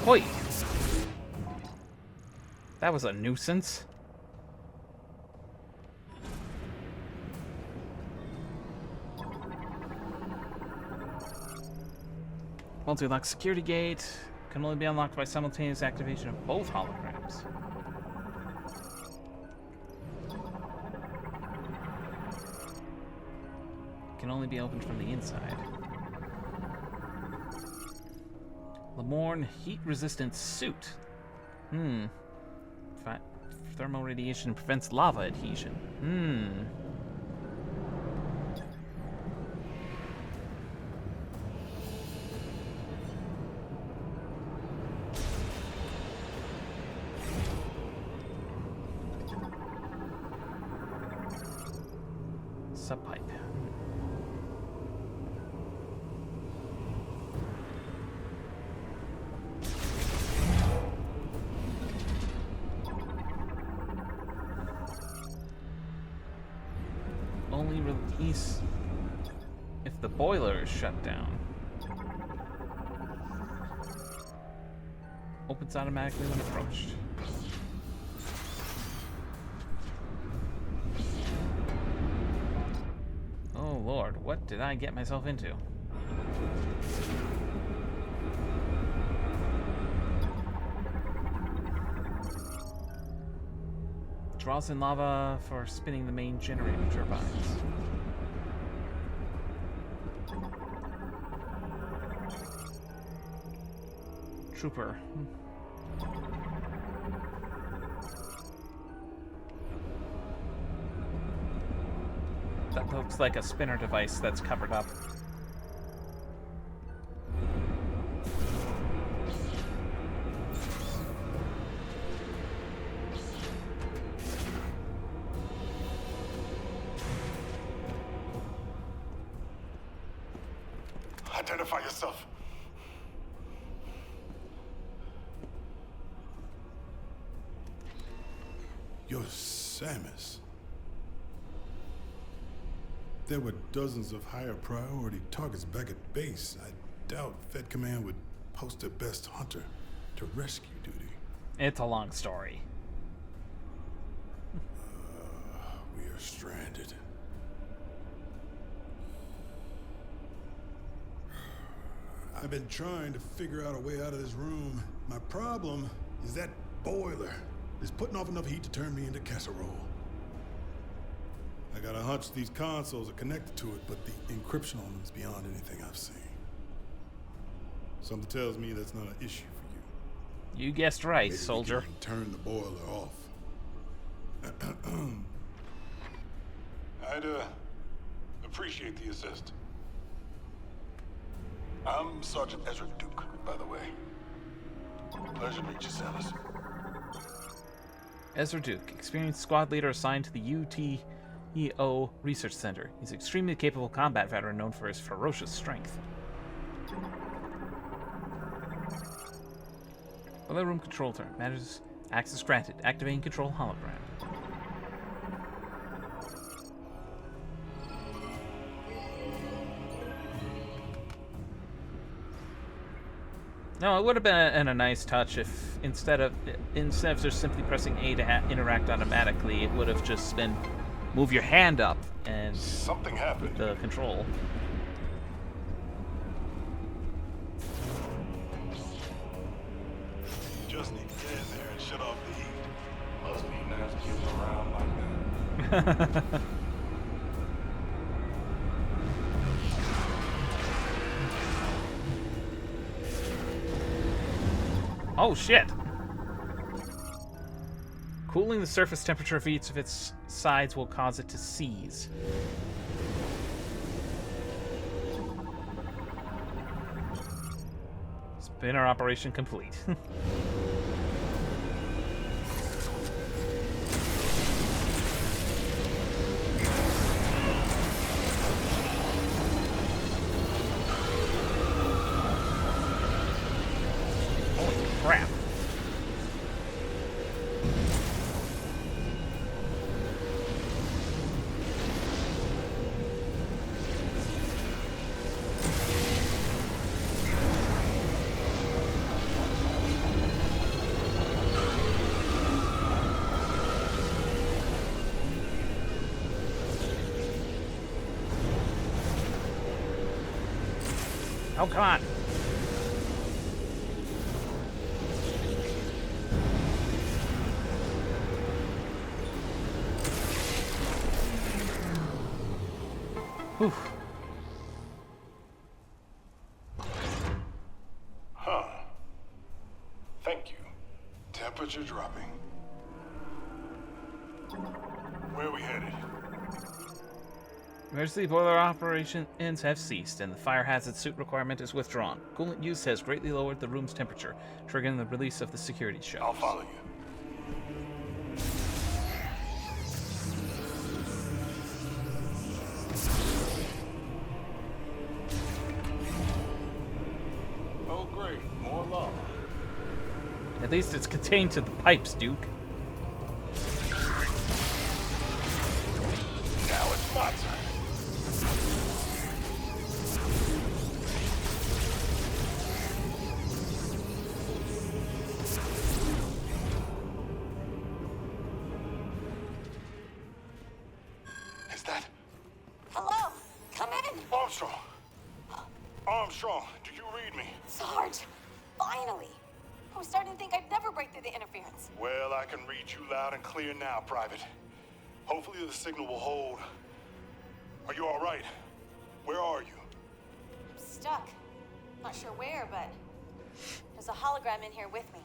Hoi! That was a nuisance. Multi-lock security gate can only be unlocked by simultaneous activation of both holograms. Can only be opened from the inside. Lamorne heat-resistant suit. Thermal radiation prevents lava adhesion. Subpipe. Only release if the boiler is shut down. Opens automatically when approached. lord, what did I get myself into? Draws in lava for spinning the main generator turbines. Trooper. That looks like a spinner device that's covered up.
Identify yourself.
You're Samus. There were dozens of higher priority targets back at base. I doubt Fed Command would post their best hunter to rescue duty.
It's a long story.
We are stranded. I've been trying to figure out a way out of this room. My problem is that boiler is putting off enough heat to turn me into casserole. I got a hunch these consoles are connected to it, but the encryption on them is beyond anything I've seen. Something tells me that's not an issue for you.
You guessed right,
Maybe
soldier.
we can turn the boiler off.
I'd appreciate the assist. I'm Sergeant Ezra Duke, by the way. Pleasure to meet you, Samus.
Ezra Duke, experienced squad leader assigned to the UTEO Research Center. He's an extremely capable combat veteran known for his ferocious strength. Other room control turn. Matters access granted. Activating control hologram. No, it would have been a nice touch if instead of just simply pressing A to interact automatically, it would have just been move your hand up and
Something happened.
the control.
You just need to get in there and shut off the heat. Must be nice to keep around like that.
Oh shit! Cooling the surface temperature of each of its sides will cause it to seize. Spinner operation complete. Holy crap. Oh, come on. Whew.
Huh. Thank you. Temperature dropping. Where are we headed?
Emergency boiler operations have ceased, and the fire hazard suit requirement is withdrawn. Coolant use has greatly lowered the room's temperature, triggering the release of the security shells.
I'll follow you. Oh, great. More lava.
At least it's contained to the pipes, Duke.
Now it's my turn. Is that?
Hello? Come in.
Armstrong! Armstrong, do you read me?
Sarge, finally. I was starting to think I'd never break through the interference.
Well, I can read you loud and clear now, Private. Hopefully the signal will hold. Are you all right? Where are you?
I'm stuck. Not sure where, but there's a hologram in here with me.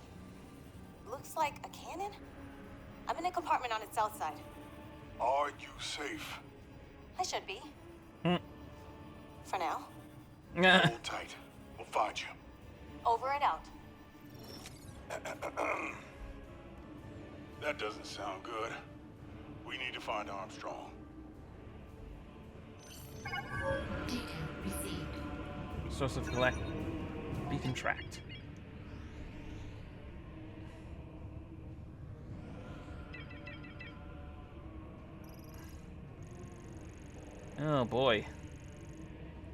Looks like a cannon? I'm in a compartment on its south side.
Are you safe?
I should be. For now.
Hold tight. We'll find you.
Over and out.
That doesn't sound good. We need to find Armstrong.
Data received.
Source of collect beacon tracked. Oh boy.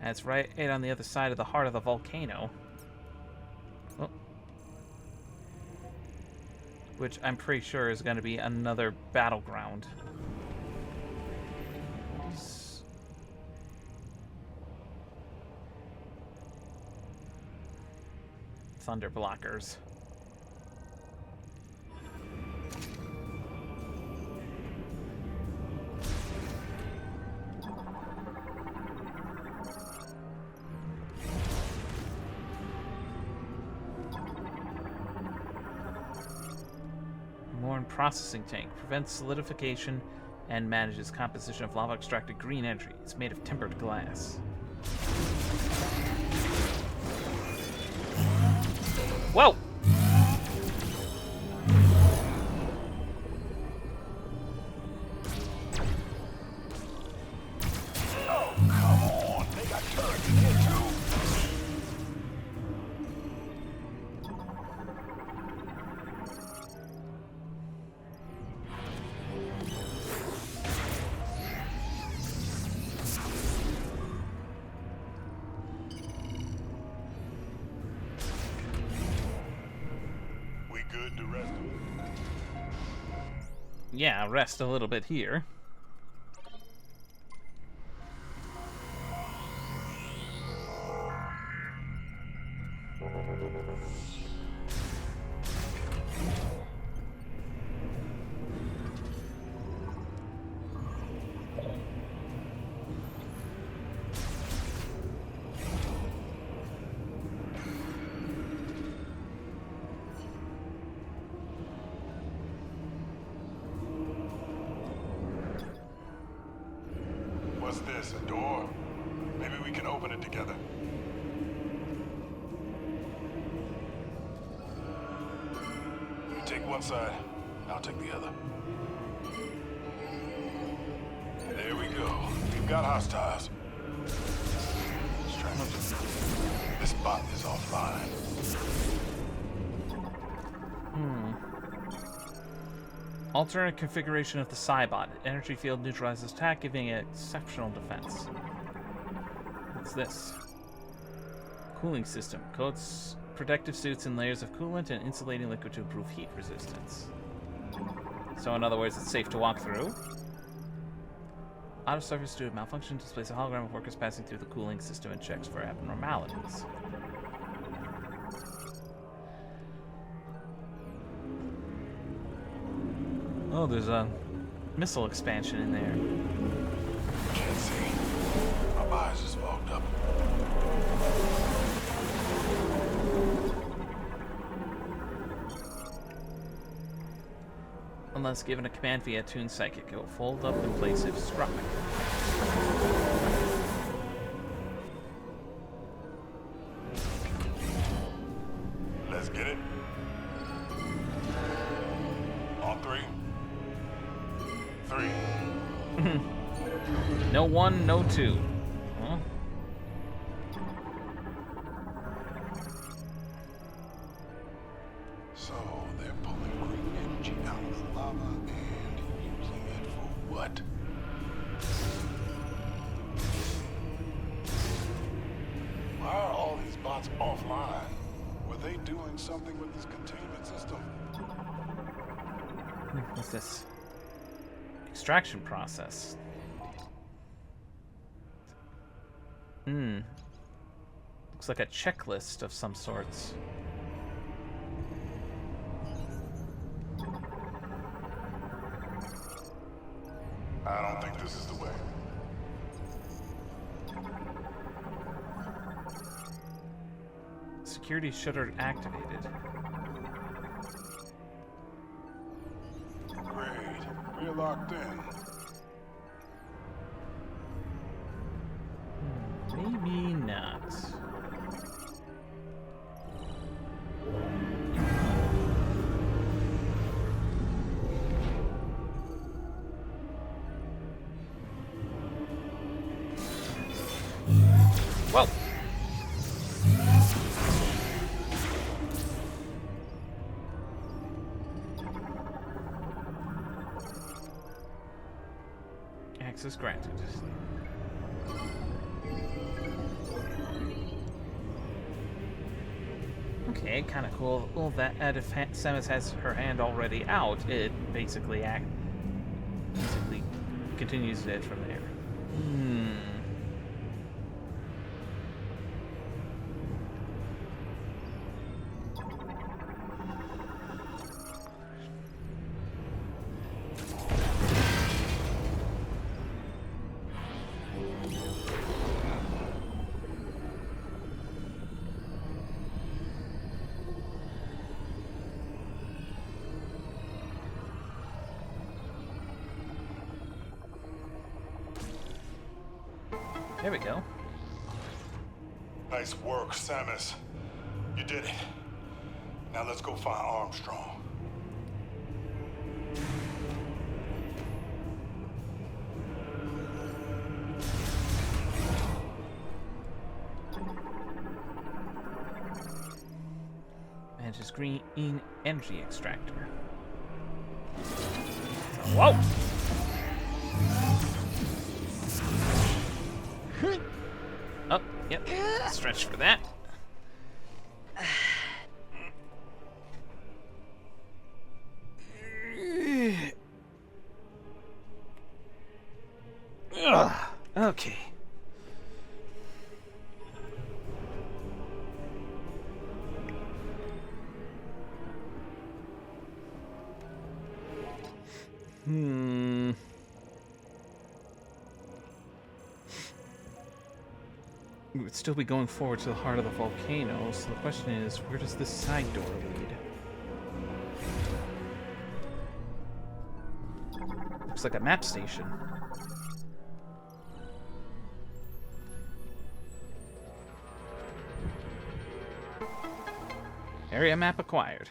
That's right on the other side of the heart of the volcano. Oh. Which I'm pretty sure is going to be another battleground. Thunder blockers. More processing tank. Prevents solidification and manages composition of lava extracted green energy. It's made of tempered glass. Whoa!
Oh, come on. They got turrets in here, too. We good to rest?
Yeah, rest a little bit here.
What's this, a door? Maybe we can open it together. You take one side, I'll take the other. There we go. We've got hostiles. Strange. This bot is offline.
Alternate configuration of the Cybot. Energy field neutralizes attack, giving it exceptional defense. What's this? Cooling system. Coats protective suits in layers of coolant and insulating liquid to improve heat resistance. So in other words, it's safe to walk through. Out of service due to malfunction, displays a hologram of workers passing through the cooling system and checks for abnormalities. Oh, there's a missile expansion in there.
Can't see. My eyes is fogged up.
Unless given a command via Toon Psychic, it will fold up in place if struck.
Let's get it. On three. 3.
No 1, no 2. Huh?
So they're pulling green energy out of the lava and using it for what? Why are all these bots offline? Were they doing something with this containment system?
What's this? Extraction process. Looks like a checklist of some sorts.
I don't think this is the way.
Security shutter activated.
Great. We're locked in.
Maybe not. Whoa! Access granted. Okay, kind of cool. Well, that if Samus has her hand already out, it basically continues it from there. There we go.
Nice work, Samus. You did it. Now let's go find Armstrong.
And his green energy extractor. Whoa! Oh, yep. Stretch for that. Ugh. Okay. We would still be going forward to the heart of the volcano, so the question is, where does this side door lead? Looks like a map station. Area map acquired.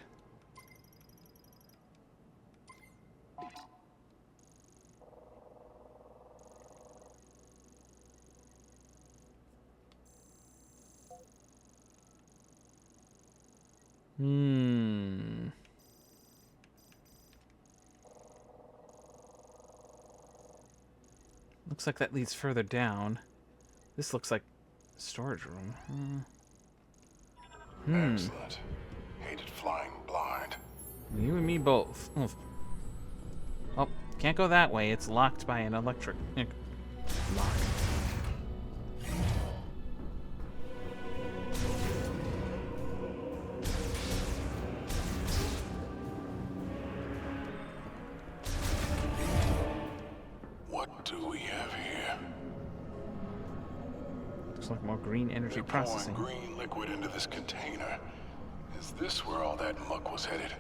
Looks like that leads further down. This looks like a storage room.
Excellent. Hated flying blind.
You and me both. Oof. Oh, can't go that way. It's locked by an electric lock.
What do we have here?
Looks like more green energy
They're
processing.
pouring green liquid into this container. Is this where all that muck was headed?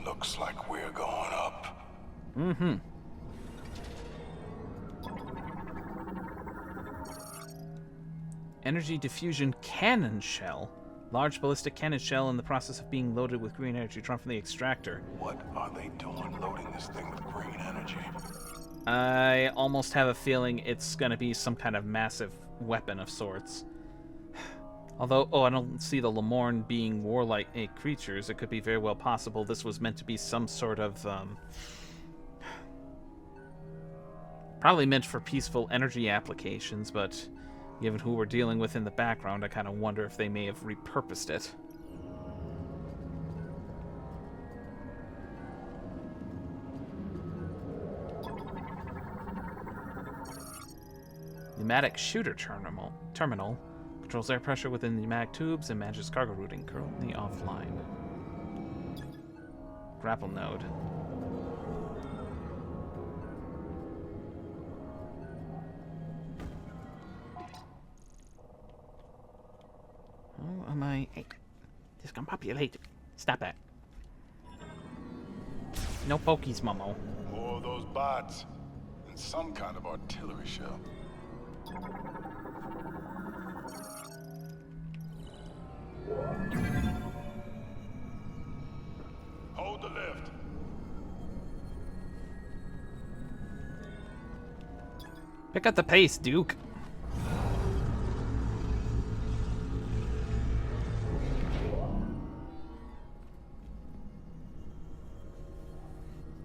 Looks like we're going up.
Energy diffusion cannon shell. Large ballistic cannon shell in the process of being loaded with green energy drawn from the extractor.
What are they doing loading this thing with green energy?
I almost have a feeling it's going to be some kind of massive weapon of sorts. Although, I don't see the Lemorn being warlike creatures. It could be very well possible this was meant to be some sort of, probably meant for peaceful energy applications, but given who we're dealing with in the background, I kind of wonder if they may have repurposed it. Pneumatic shooter terminal. Controls air pressure within the pneumatic tubes and manages cargo routing. Currently offline. Grapple node. Oh, am I... Hey, discombobulated. Stop that. No pokies, Momo.
More of those bots and some kind of artillery shell. Hold the lift.
Pick up the pace, Duke.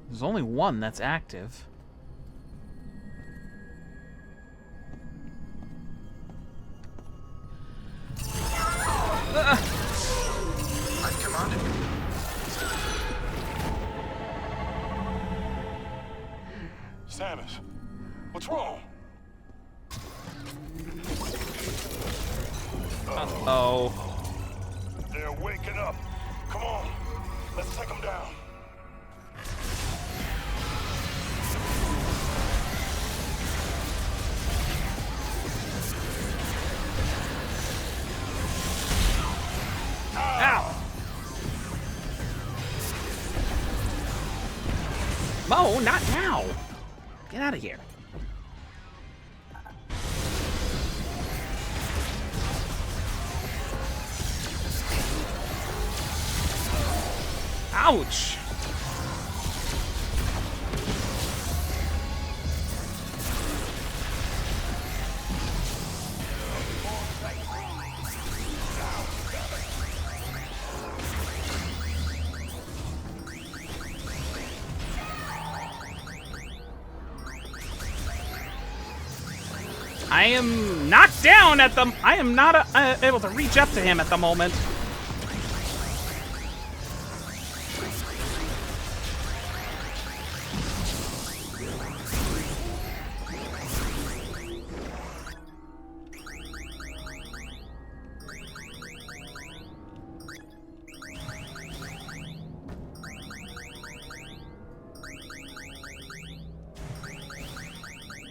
There's only one that's active.
I've commanded you.
Samus, what's wrong?
Uh-oh.
They're waking up. Come on, let's take them down.
Ow! Mo, not now! Get out of here. Ouch! I am knocked down at the... I am not able to reach up to him at the moment.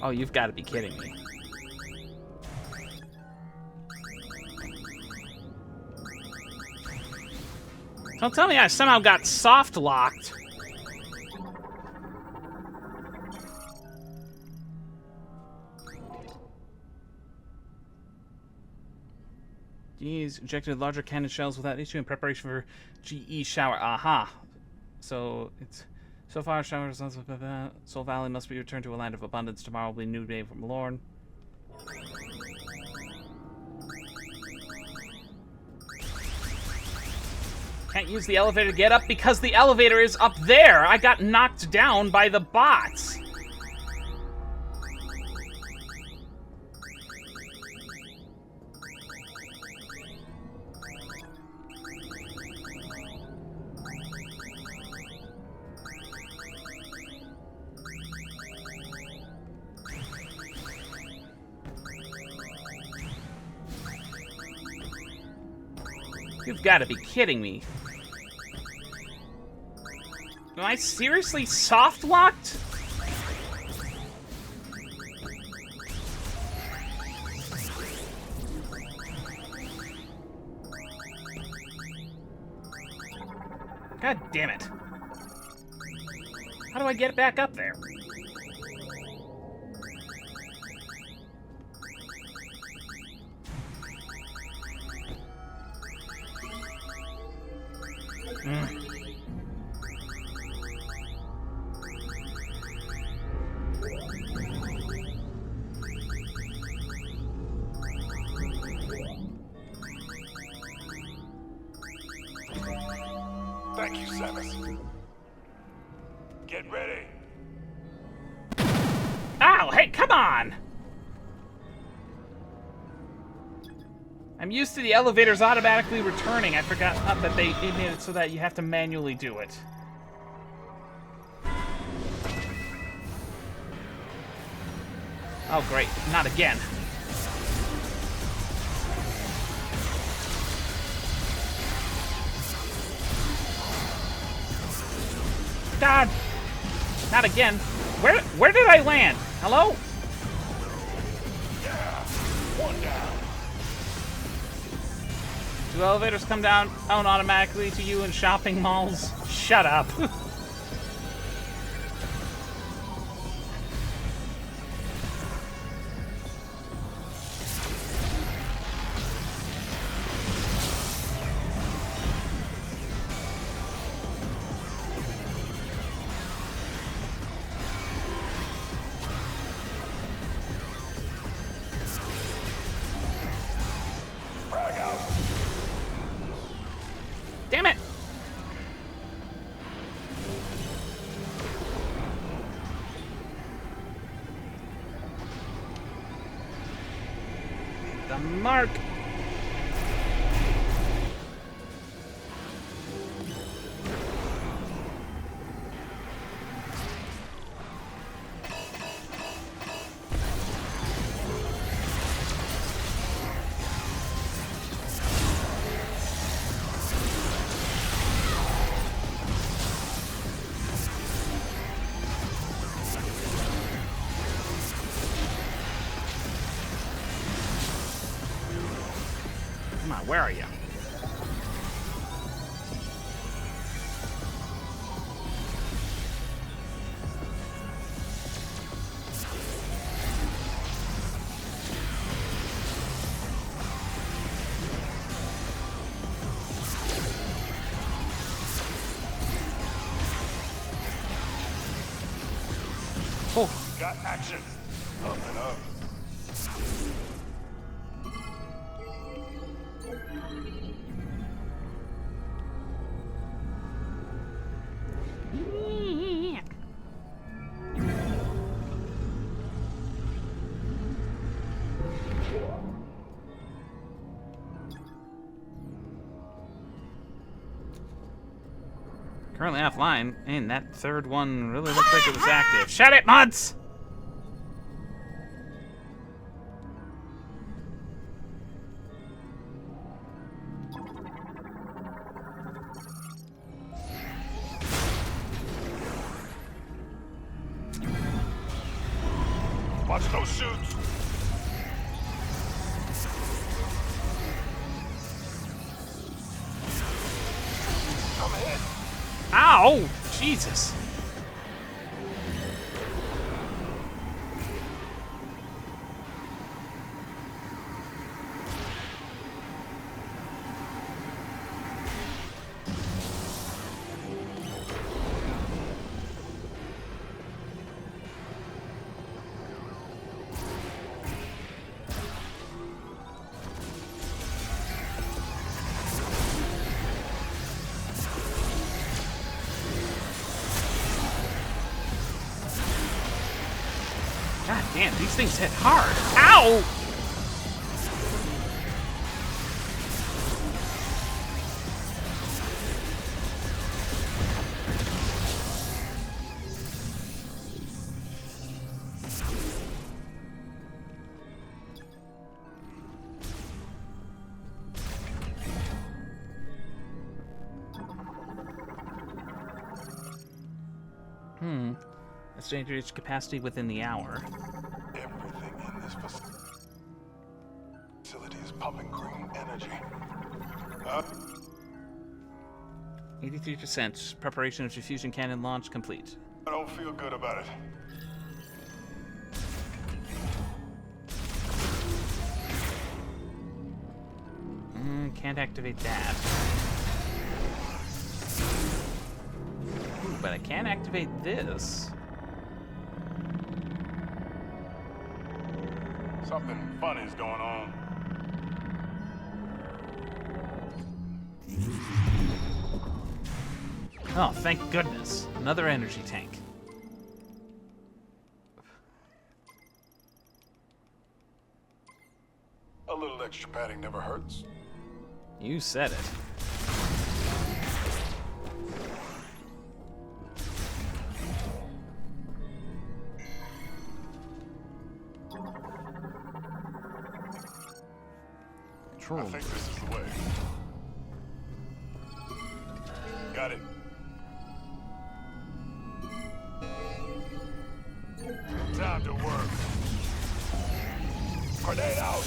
Oh, you've got to be kidding me. Don't tell me I somehow got soft locked. These ejected larger cannon shells without issue in preparation for GE shower. Aha. So it's so far showers Soul Valley must be returned to a land of abundance. Tomorrow will be a new day from Lorne. Can't use the elevator to get up because the elevator is up there. I got knocked down by the bots. You've got to be kidding me. Am I seriously soft-locked? God damn it. How do I get back up there?
Thank you, Samus. Get ready.
Ow, hey, come on! I'm used to the elevators automatically returning. I forgot that they made it so that you have to manually do it. Oh, great. Not again. God! Not again. Where did I land? Hello?
One down.
Do elevators come down automatically to you in shopping malls? Shut up. Damn it! The mark! Come on, where are you? Oh,
Got action. Up and up.
currently offline, and that third one really looked like it was active. Shut it, mods!
Watch those shoots. I'm hit.
Ow! Jesus. God damn, these things hit hard. Ow! Estimated to reach capacity within the hour.
Everything in this facility is pumping green energy.
83%. Preparation of diffusion cannon launch complete.
I don't feel good about it.
Can't activate that. Ooh, but I can activate this.
Something funny's going on.
Oh, thank goodness. Another energy tank.
A little extra padding never hurts.
You said it. control.
I think this is the way. Got it. Time to work. Grenade out!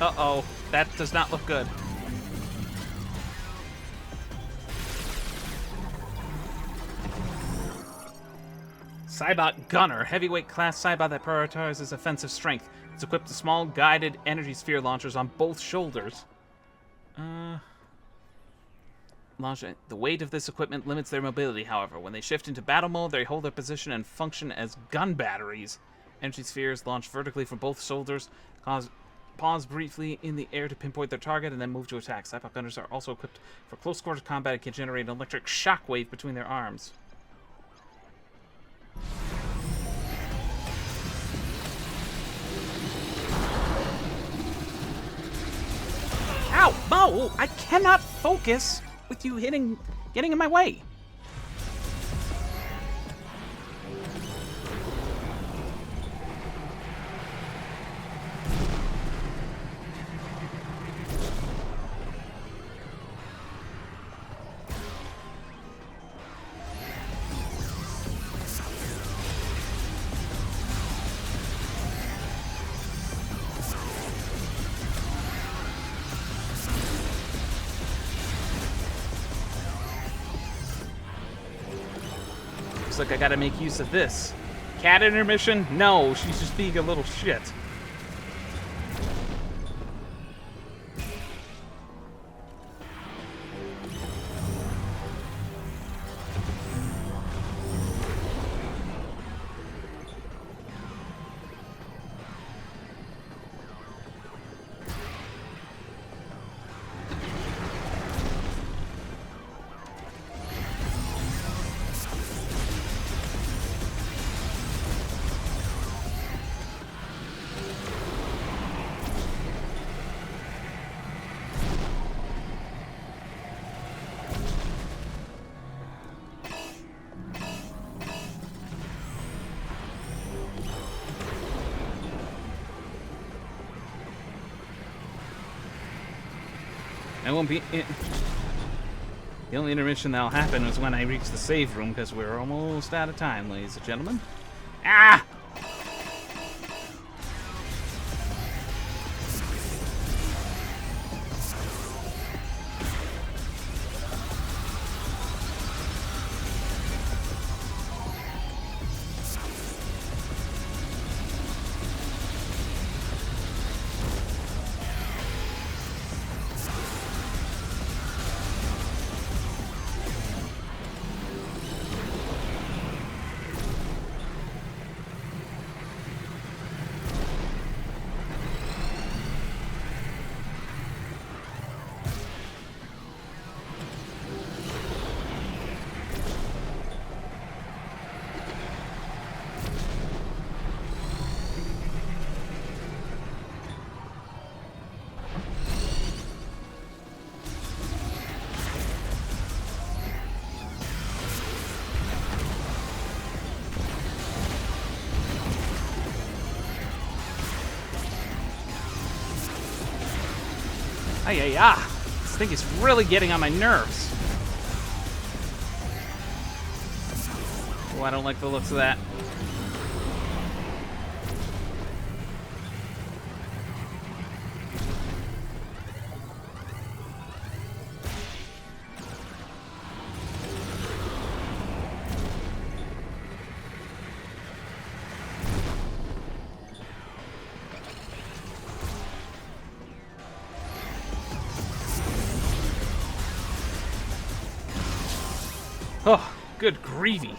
Uh-oh, that does not look good. Cybot Gunner, heavyweight class Cybot that prioritizes offensive strength. It's equipped with small guided energy sphere launchers on both shoulders. The weight of this equipment limits their mobility, however. When they shift into battle mode, they hold their position and function as gun batteries. Energy spheres launch vertically from both shoulders, pause briefly in the air to pinpoint their target, and then move to attack. Cybot gunners are also equipped for close quarters combat and can generate an electric shockwave between their arms. Ow! Mo! I cannot focus with you getting in my way. Looks like I gotta make use of this. Cat intermission? No, she's just being a little shit. I won't be... The only intermission that'll happen is when I reach the save room, because we're almost out of time, ladies and gentlemen. Ah! This thing is really getting on my nerves. Oh, I don't like the looks of that. Oh, good gravy.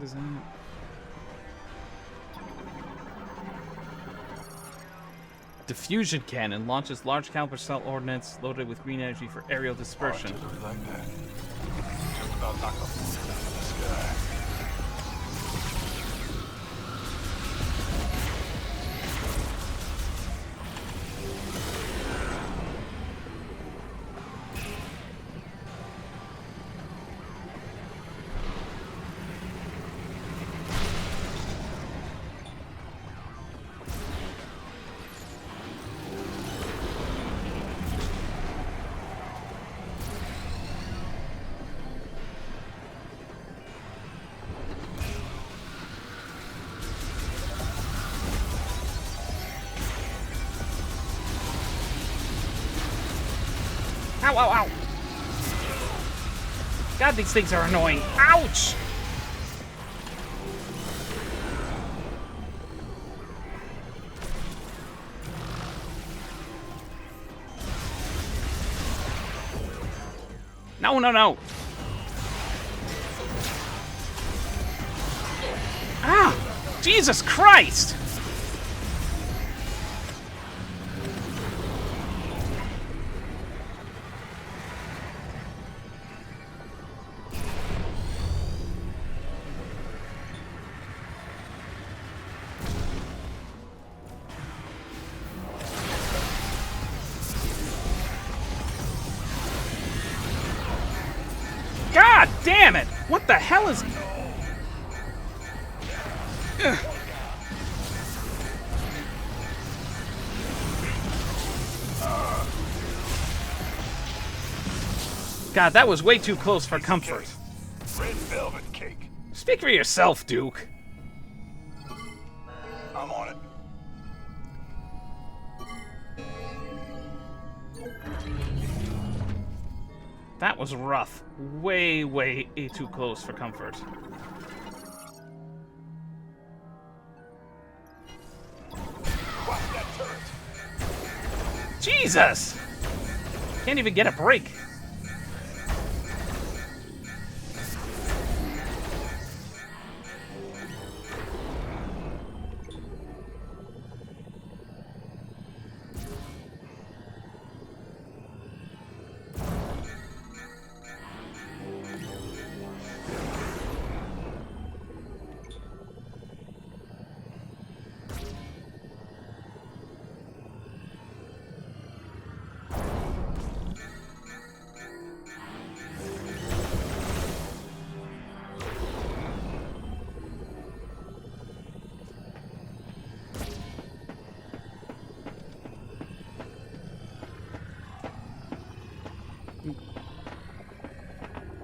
Is that... Diffusion cannon launches large caliber cell ordnance loaded with green energy for aerial dispersion.
Like that. Just about knocked the moon out of the sky.
Ow, ow, ow. God, these things are annoying. Ouch! No, no, no. Ah! Jesus Christ! God damn it! What the hell is... Ugh. God, that was way too close for comfort.
Red velvet cake.
Speak for yourself, Duke.
I'm on it.
That was rough. Way, way too close for comfort.
Watch that turret.
Jesus! Can't even get a break.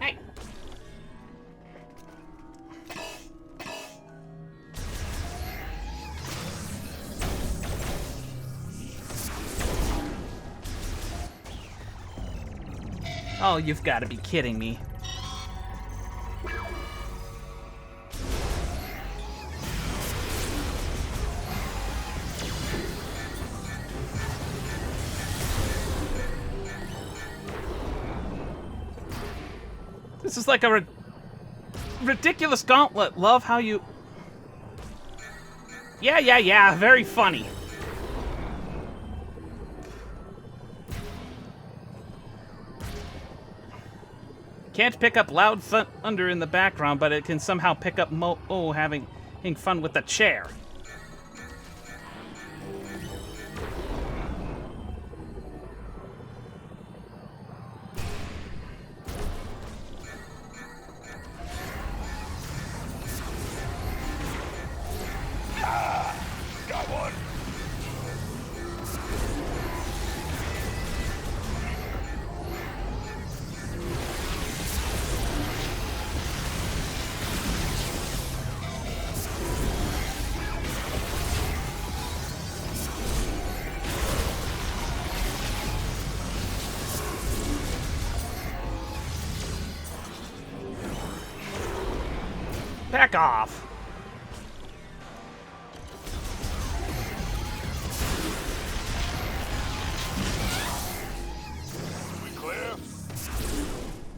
Hey! Oh, you've got to be kidding me. This is like a ridiculous gauntlet. Love how you... Yeah, very funny. Can't pick up loud thunder in the background, but it can somehow pick up having fun with the chair.
Got one.
Back off.
We clear?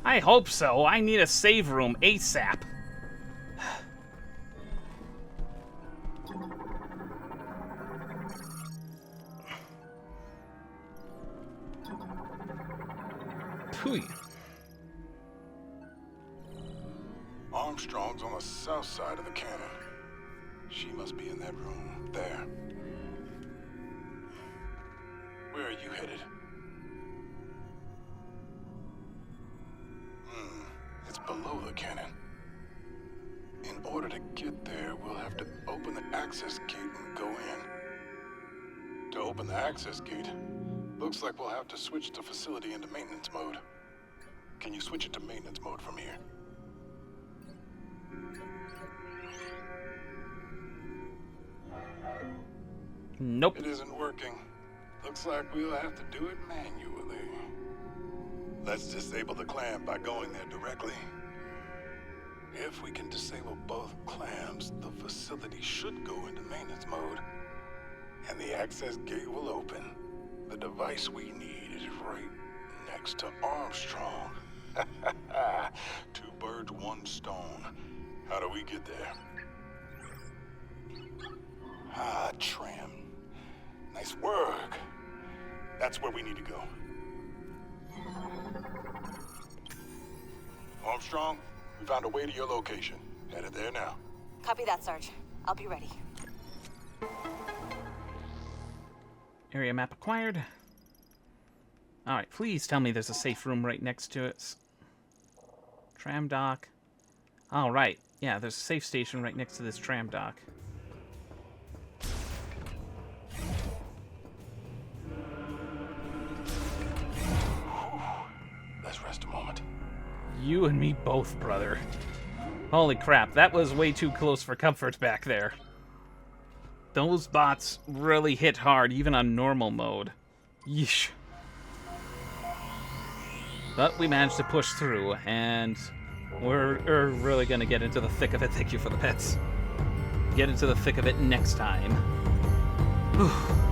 I hope so. I need a save room ASAP. Pooey.
Armstrong's on the south side of the cannon. She must be in that room. There. Where are you headed? It's below the cannon. In order to get there, we'll have to open the access gate and go in. To open the access gate, looks like we'll have to switch the facility into maintenance mode. Can you switch it to maintenance mode from here?
Nope.
It isn't working. Looks like we'll have to do it manually. Let's disable the clam by going there directly. If we can disable both clams, the facility should go into maintenance mode, and the access gate will open. The device we need is right next to Armstrong. 2 birds, 1 stone. How do we get there? Ah, tram. Nice work. That's where we need to go. Armstrong, we found a way to your location. Headed there now.
Copy that, Sarge. I'll be ready.
Area map acquired. Alright, please tell me there's a safe room right next to it. Tram dock. Alright, yeah, there's a safe station right next to this tram dock.
Let's rest a moment.
You and me both, brother. Holy crap, that was way too close for comfort back there. Those bots really hit hard, even on normal mode. Yeesh. But we managed to push through, and we're really gonna get into the thick of it. Thank you for the pets. Get into the thick of it next time. Whew.